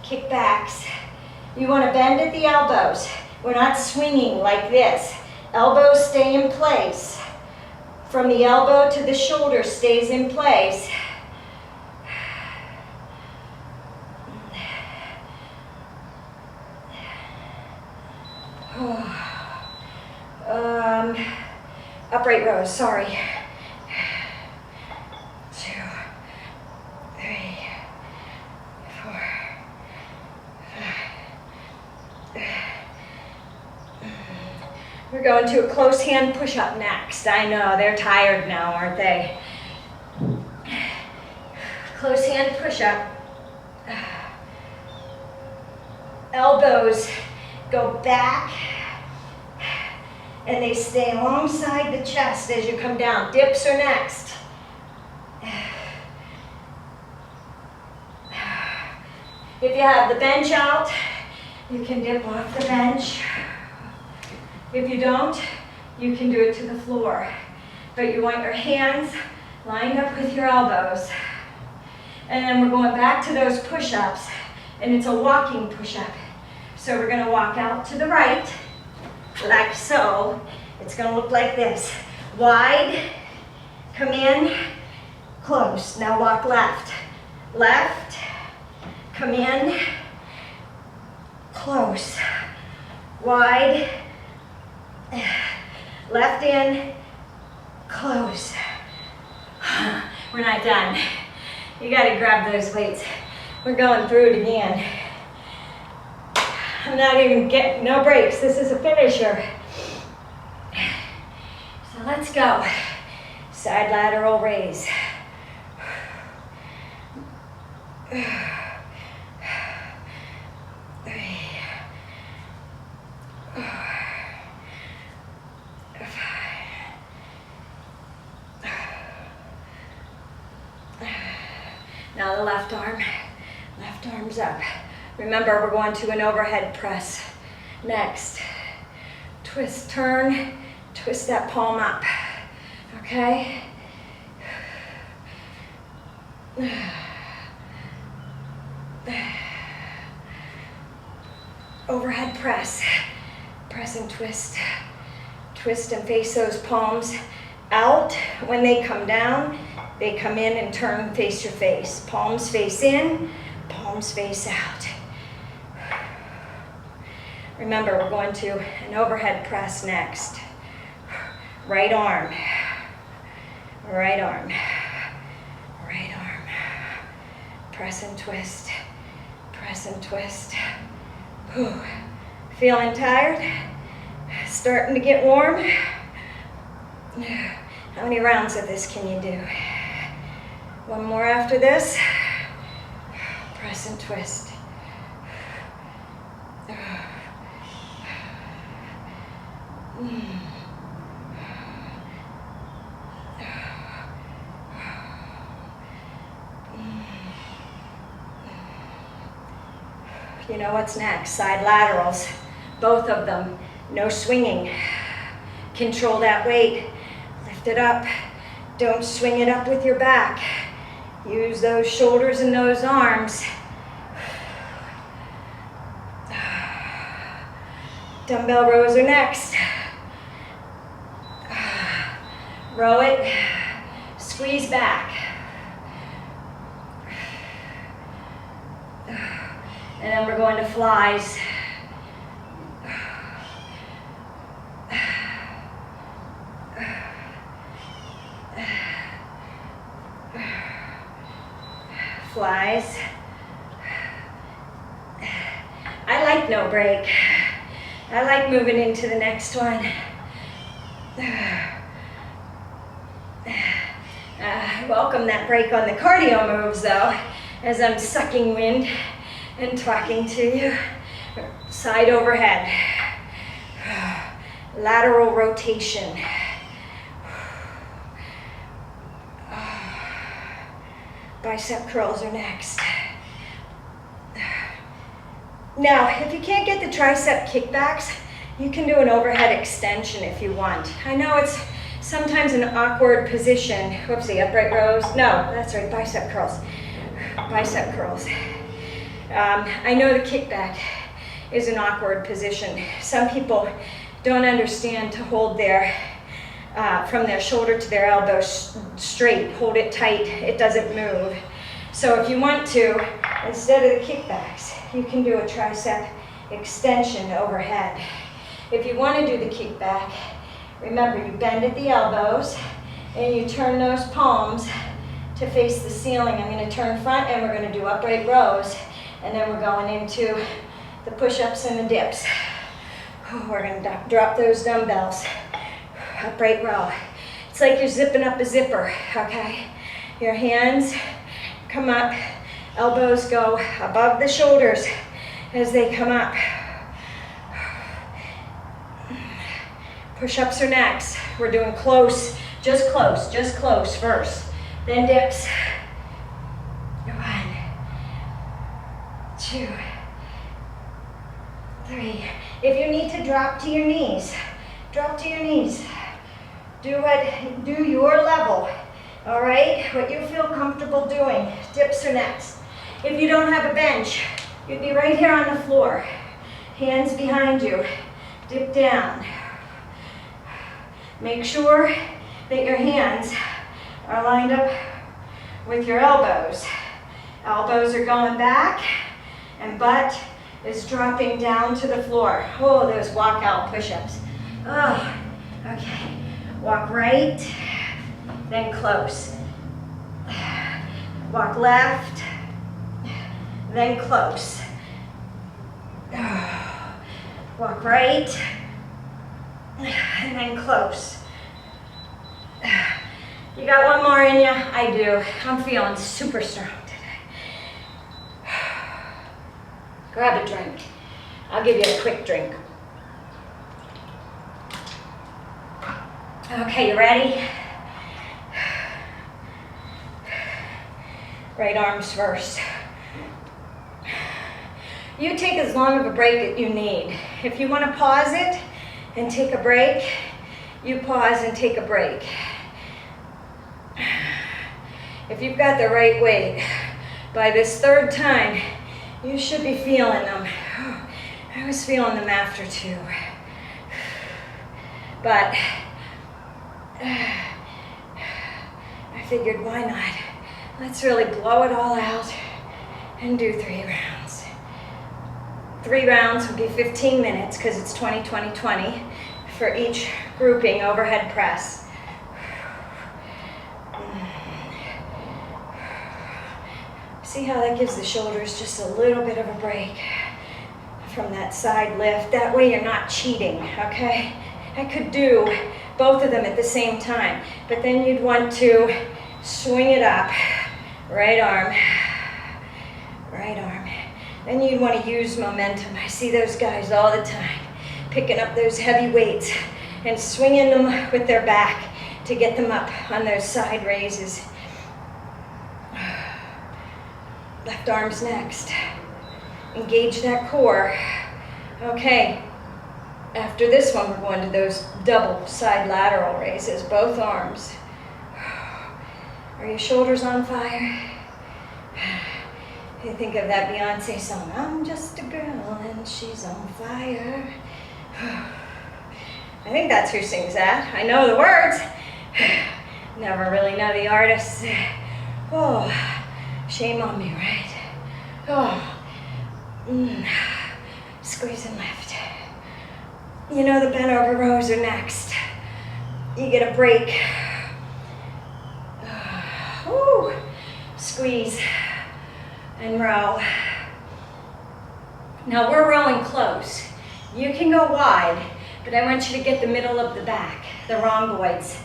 Kickbacks. You want to bend at the elbows. We're not swinging like this. Elbows stay in place. From the elbow to the shoulder stays in place. Upright rows, sorry. 2, 3, 4, 5. We're going to a close hand push-up next. I know, they're tired now, aren't they? Close hand push-up. Elbows go back and they stay alongside the chest as you come down. Dips are next. If you have the bench out, you can dip off the bench. If you don't, you can do it to the floor. But you want your hands lined up with your elbows. And then we're going back to those push-ups, and it's a walking push-up. So we're gonna walk out to the right, like so. It's gonna look like this. Wide, come in, close. Now walk left. Left, come in, close. Wide, left in, close. We're not done. You gotta grab those weights. We're going through it again. I'm not even getting, no breaks. This is a finisher. So let's go. Side lateral raise. Now the left arm's up. Remember, we're going to an overhead press. Next, twist, turn, twist that palm up, okay? Overhead press, press and twist. Twist and face those palms out when they come down. They come in and turn face to face. Palms face in, palms face out. Remember, we're going to an overhead press next. Right arm, right arm, right arm. Press and twist, press and twist. Whew. Feeling tired? Starting to get warm? How many rounds of this can you do? One more after this. Press and twist. You know what's next? Side laterals. Both of them. No swinging. Control that weight. Lift it up. Don't swing it up with your back. Use those shoulders and those arms. Dumbbell rows are next. Row it. Squeeze back. And then we're going to flies. Flies. I like no break. I like moving into the next one. I welcome that break on the cardio moves though, as I'm sucking wind and talking to you. Side overhead. Lateral rotation. Bicep curls are next. Now, if you can't get the tricep kickbacks, you can do an overhead extension if you want. I know it's sometimes an awkward position. Whoopsie, upright rows. No, that's right, bicep curls. Bicep curls. I know the kickback is an awkward position. Some people don't understand to hold their, from their shoulder to their elbow straight. Hold it tight, it doesn't move. So if you want to, instead of the kickbacks, you can do a tricep extension overhead. If you want to do the kickback, remember you bend at the elbows and you turn those palms to face the ceiling. I'm going to turn front and we're going to do upright rows, and then we're going into the push-ups and the dips. We're going to drop those dumbbells. Upright row. It's like you're zipping up a zipper, okay? Your hands come up, elbows go above the shoulders as they come up. Push-ups are next. We're doing close first. Then dips. 1, 2, 3. If you need to drop to your knees, drop to your knees. Do your level, all right? What you feel comfortable doing. Dips are next. If you don't have a bench, you'd be right here on the floor. Hands behind you. Dip down. Make sure that your hands are lined up with your elbows. Elbows are going back and butt is dropping down to the floor. Oh, those walkout push-ups. Oh, okay. Walk right, then close. Walk left, then close. Walk right, and then close. You got one more in you? I do. I'm feeling super strong today. Grab a drink. I'll give you a quick drink. Okay, you ready? Right arms first. You take as long of a break that you need. If you want to pause it and take a break, you pause and take a break. If you've got the right weight, by this third time, you should be feeling them. I was feeling them after 2. But I figured, why not? Let's really blow it all out and do 3 rounds. 3 rounds would be 15 minutes because it's 20, 20, 20 for each grouping overhead press. See how that gives the shoulders just a little bit of a break from that side lift. That way you're not cheating, okay? I could do both of them at the same time, but then you'd want to swing it up. Right arm, right arm. Then you'd want to use momentum. I see those guys all the time, picking up those heavy weights and swinging them with their back to get them up on those side raises. Left arm's next. Engage that core. Okay, after this one, we're going to those double side lateral raises, both arms. Are your shoulders on fire? You think of that Beyonce song, I'm just a girl and she's on fire. I think that's who sings that. I know the words. Never really know the artists. Oh, shame on me, right? Oh, squeeze and lift. You know the bent over rows are next. You get a break. Woo. Squeeze and row. Now we're rowing close. You can go wide, but I want you to get the middle of the back, the rhomboids,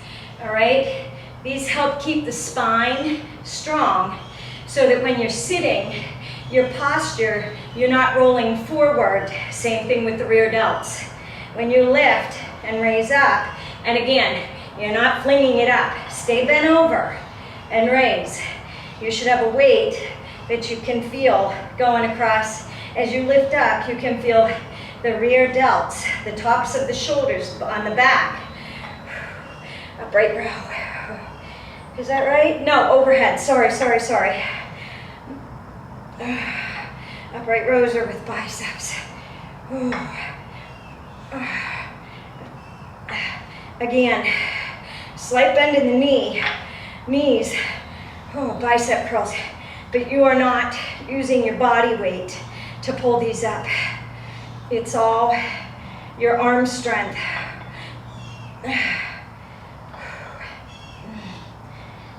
all right? These help keep the spine strong so that when you're sitting, your posture, you're not rolling forward. Same thing with the rear delts. When you lift and raise up, and again, you're not flinging it up. Stay bent over and raise. You should have a weight that you can feel going across. As you lift up, you can feel the rear delts, the tops of the shoulders on the back. Upright row. Is that right? No, overhead. Sorry. Upright rows are with biceps. Again, slight bend in the knees, bicep curls, but you are not using your body weight to pull these up. It's all your arm strength.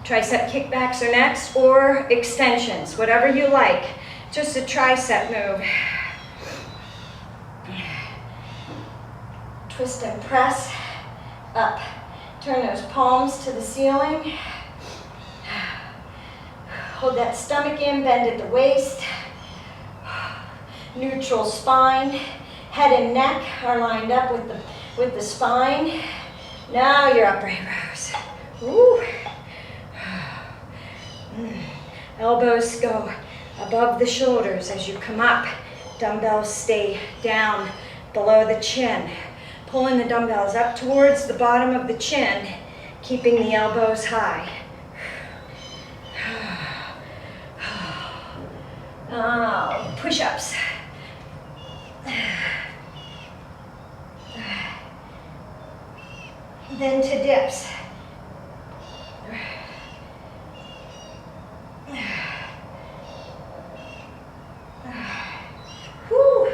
Tricep kickbacks are next, or extensions, whatever you like. Just a tricep move. Twist and press up. Turn those palms to the ceiling. Hold that stomach in, bend at the waist. Neutral spine. Head and neck are lined up with the spine. Now your upright rows. Woo. Elbows go above the shoulders as you come up. Dumbbells stay down below the chin. Pulling the dumbbells up towards the bottom of the chin, keeping the elbows high. Oh, push-ups. Then to dips. Whew.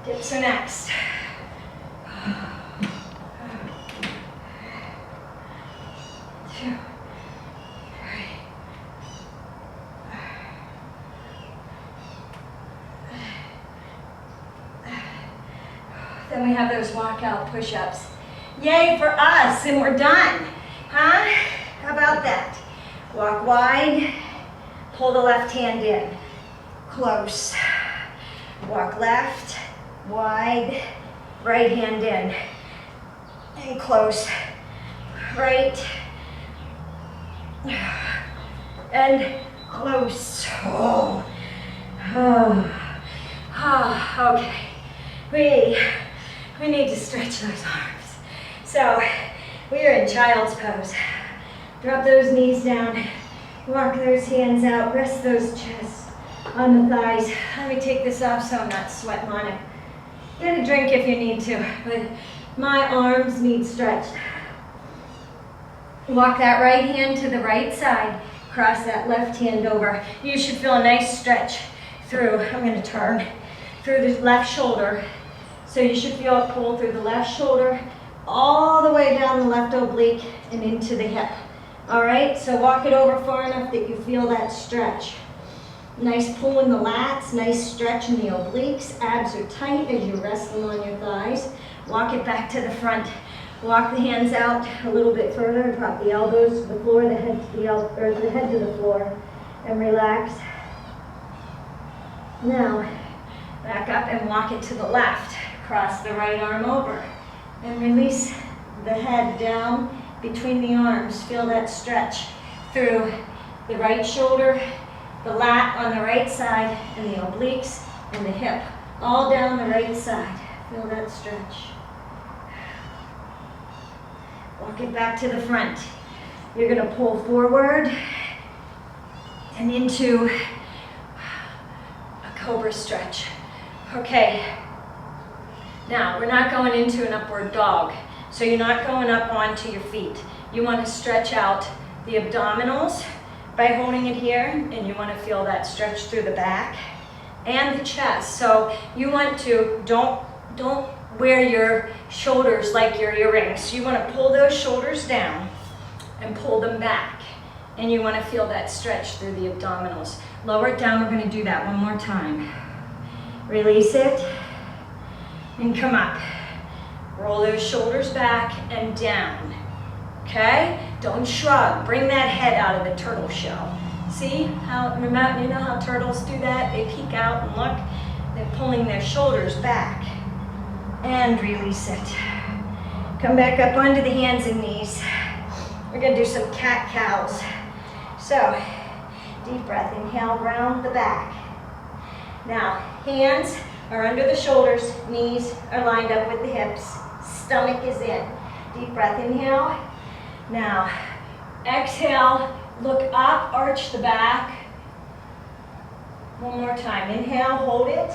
Dips are next. Then we have those walkout push-ups. Yay for us, and we're done. Huh? How about that? Walk wide, pull the left hand in, close. Walk left, wide, right hand in, and close. Right, and close. Oh. Okay. We need to stretch those arms. So we are in child's pose. Drop those knees down, walk those hands out, rest those chests on the thighs. Let me take this off so I'm not sweating on it. Get a drink if you need to, but my arms need stretched. Walk that right hand to the right side. Cross that left hand over. You should feel a nice stretch through, I'm going to turn, through the left shoulder. So you should feel it pull through the left shoulder, all the way down the left oblique and into the hip. All right, so walk it over far enough that you feel that stretch. Nice pull in the lats, nice stretch in the obliques. Abs are tight as you rest them on your thighs. Walk it back to the front. Walk the hands out a little bit further and drop the elbows to the floor, the head to the head to the floor, and relax. Now, back up and walk it to the left. Cross the right arm over and release the head down between the arms. Feel that stretch through the right shoulder, the lat on the right side, and the obliques and the hip, all down the right side. Feel that stretch. Walk it back to the front. You're going to pull forward and into a cobra stretch. Okay, now we're not going into an upward dog. So you're not going up onto your feet. You want to stretch out the abdominals by holding it here, and you want to feel that stretch through the back and the chest. So you want to, don't wear your shoulders like your earrings. You want to pull those shoulders down and pull them back. And you want to feel that stretch through the abdominals. Lower it down. We're going to do that one more time. Release it and come up. Roll those shoulders back and down. Okay? Don't shrug. Bring that head out of the turtle shell. See how, remember, you know how turtles do that? They peek out and look. They're pulling their shoulders back. And release it. Come back up onto the hands and knees. We're going to do some cat-cows. So, deep breath. Inhale, round the back. Now, hands are under the shoulders. Knees are lined up with the hips. Stomach is in. Deep breath. Inhale. Now, exhale. Look up. Arch the back. One more time. Inhale. Hold it.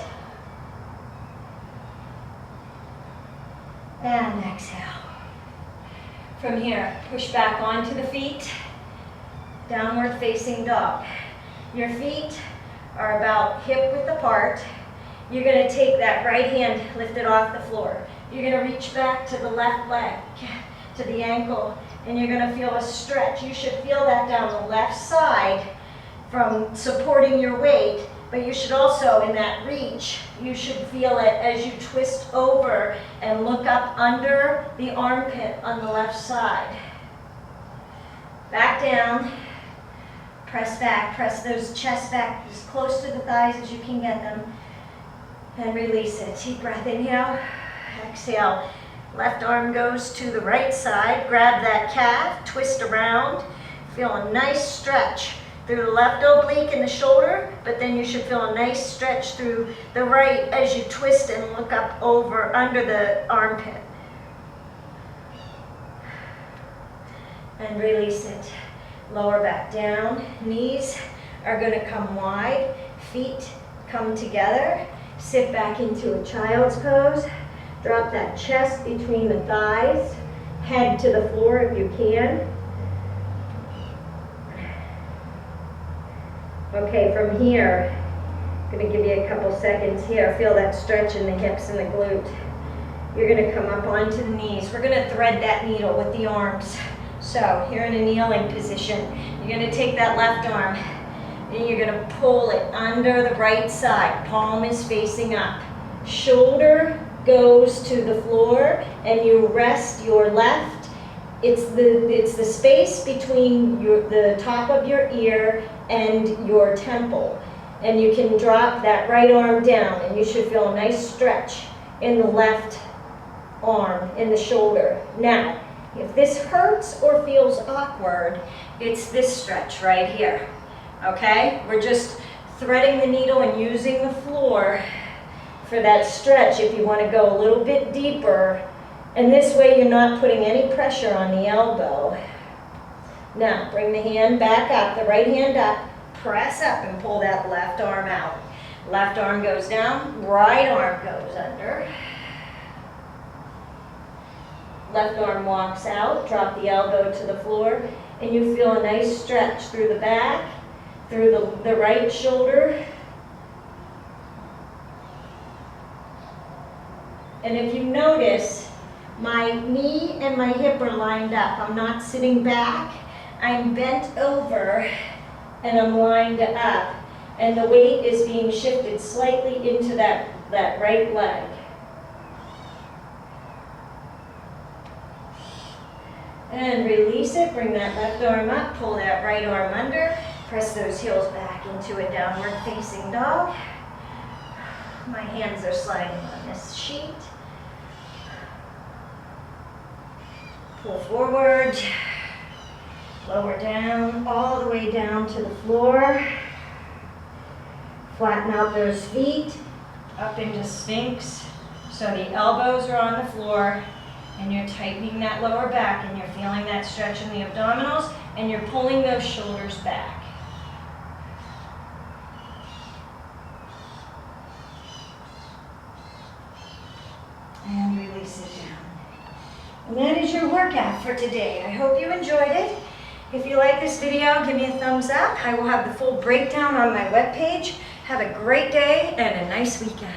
And exhale. From here, push back onto the feet. Downward facing dog. Your feet are about hip width apart. You're going to take that right hand, lift it off the floor. You're going to reach back to the left leg, to the ankle, and you're going to feel a stretch. You should feel that down the left side from supporting your weight, but you should also, in that reach, you should feel it as you twist over and look up under the armpit on the left side. Back down, press back, press those chests back as close to the thighs as you can get them, and release it. Deep breath, inhale, exhale. Left arm goes to the right side, grab that calf, twist around, feel a nice stretch through the left oblique and the shoulder, but then you should feel a nice stretch through the right as you twist and look up over under the armpit. And release it. Lower back down. Knees are going to come wide. Feet come together. Sit back into a child's pose. Drop that chest between the thighs. Head to the floor if you can. Okay, from here, I'm going to give you a couple seconds here. Feel that stretch in the hips and the glute. You're going to come up onto the knees. We're going to thread that needle with the arms. So, you're in a kneeling position. You're going to take that left arm and you're going to pull it under the right side. Palm is facing up. Shoulder goes to the floor and you rest your left. It's the space between the top of your ear and your temple. And you can drop that right arm down and you should feel a nice stretch in the left arm, in the shoulder. Now, if this hurts or feels awkward, it's this stretch right here, okay? We're just threading the needle and using the floor for that stretch if you want to go a little bit deeper. And this way you're not putting any pressure on the elbow. Now, bring the hand back up, the right hand up, press up and pull that left arm out. Left arm goes down, right arm goes under. Left arm walks out, drop the elbow to the floor, and you feel a nice stretch through the back, through the right shoulder. And if you notice, my knee and my hip are lined up. I'm not sitting back. I'm bent over and I'm lined up. And the weight is being shifted slightly into that right leg. And release it, bring that left arm up, pull that right arm under, press those heels back into a downward facing dog. My hands are sliding on this sheet. Pull forward, lower down, all the way down to the floor. Flatten out those feet, up into Sphinx. So the elbows are on the floor, and you're tightening that lower back, and you're feeling that stretch in the abdominals, and you're pulling those shoulders back. And release it down. And that is your workout for today. I hope you enjoyed it. If you like this video, give me a thumbs up. I will have the full breakdown on my webpage. Have a great day and a nice weekend.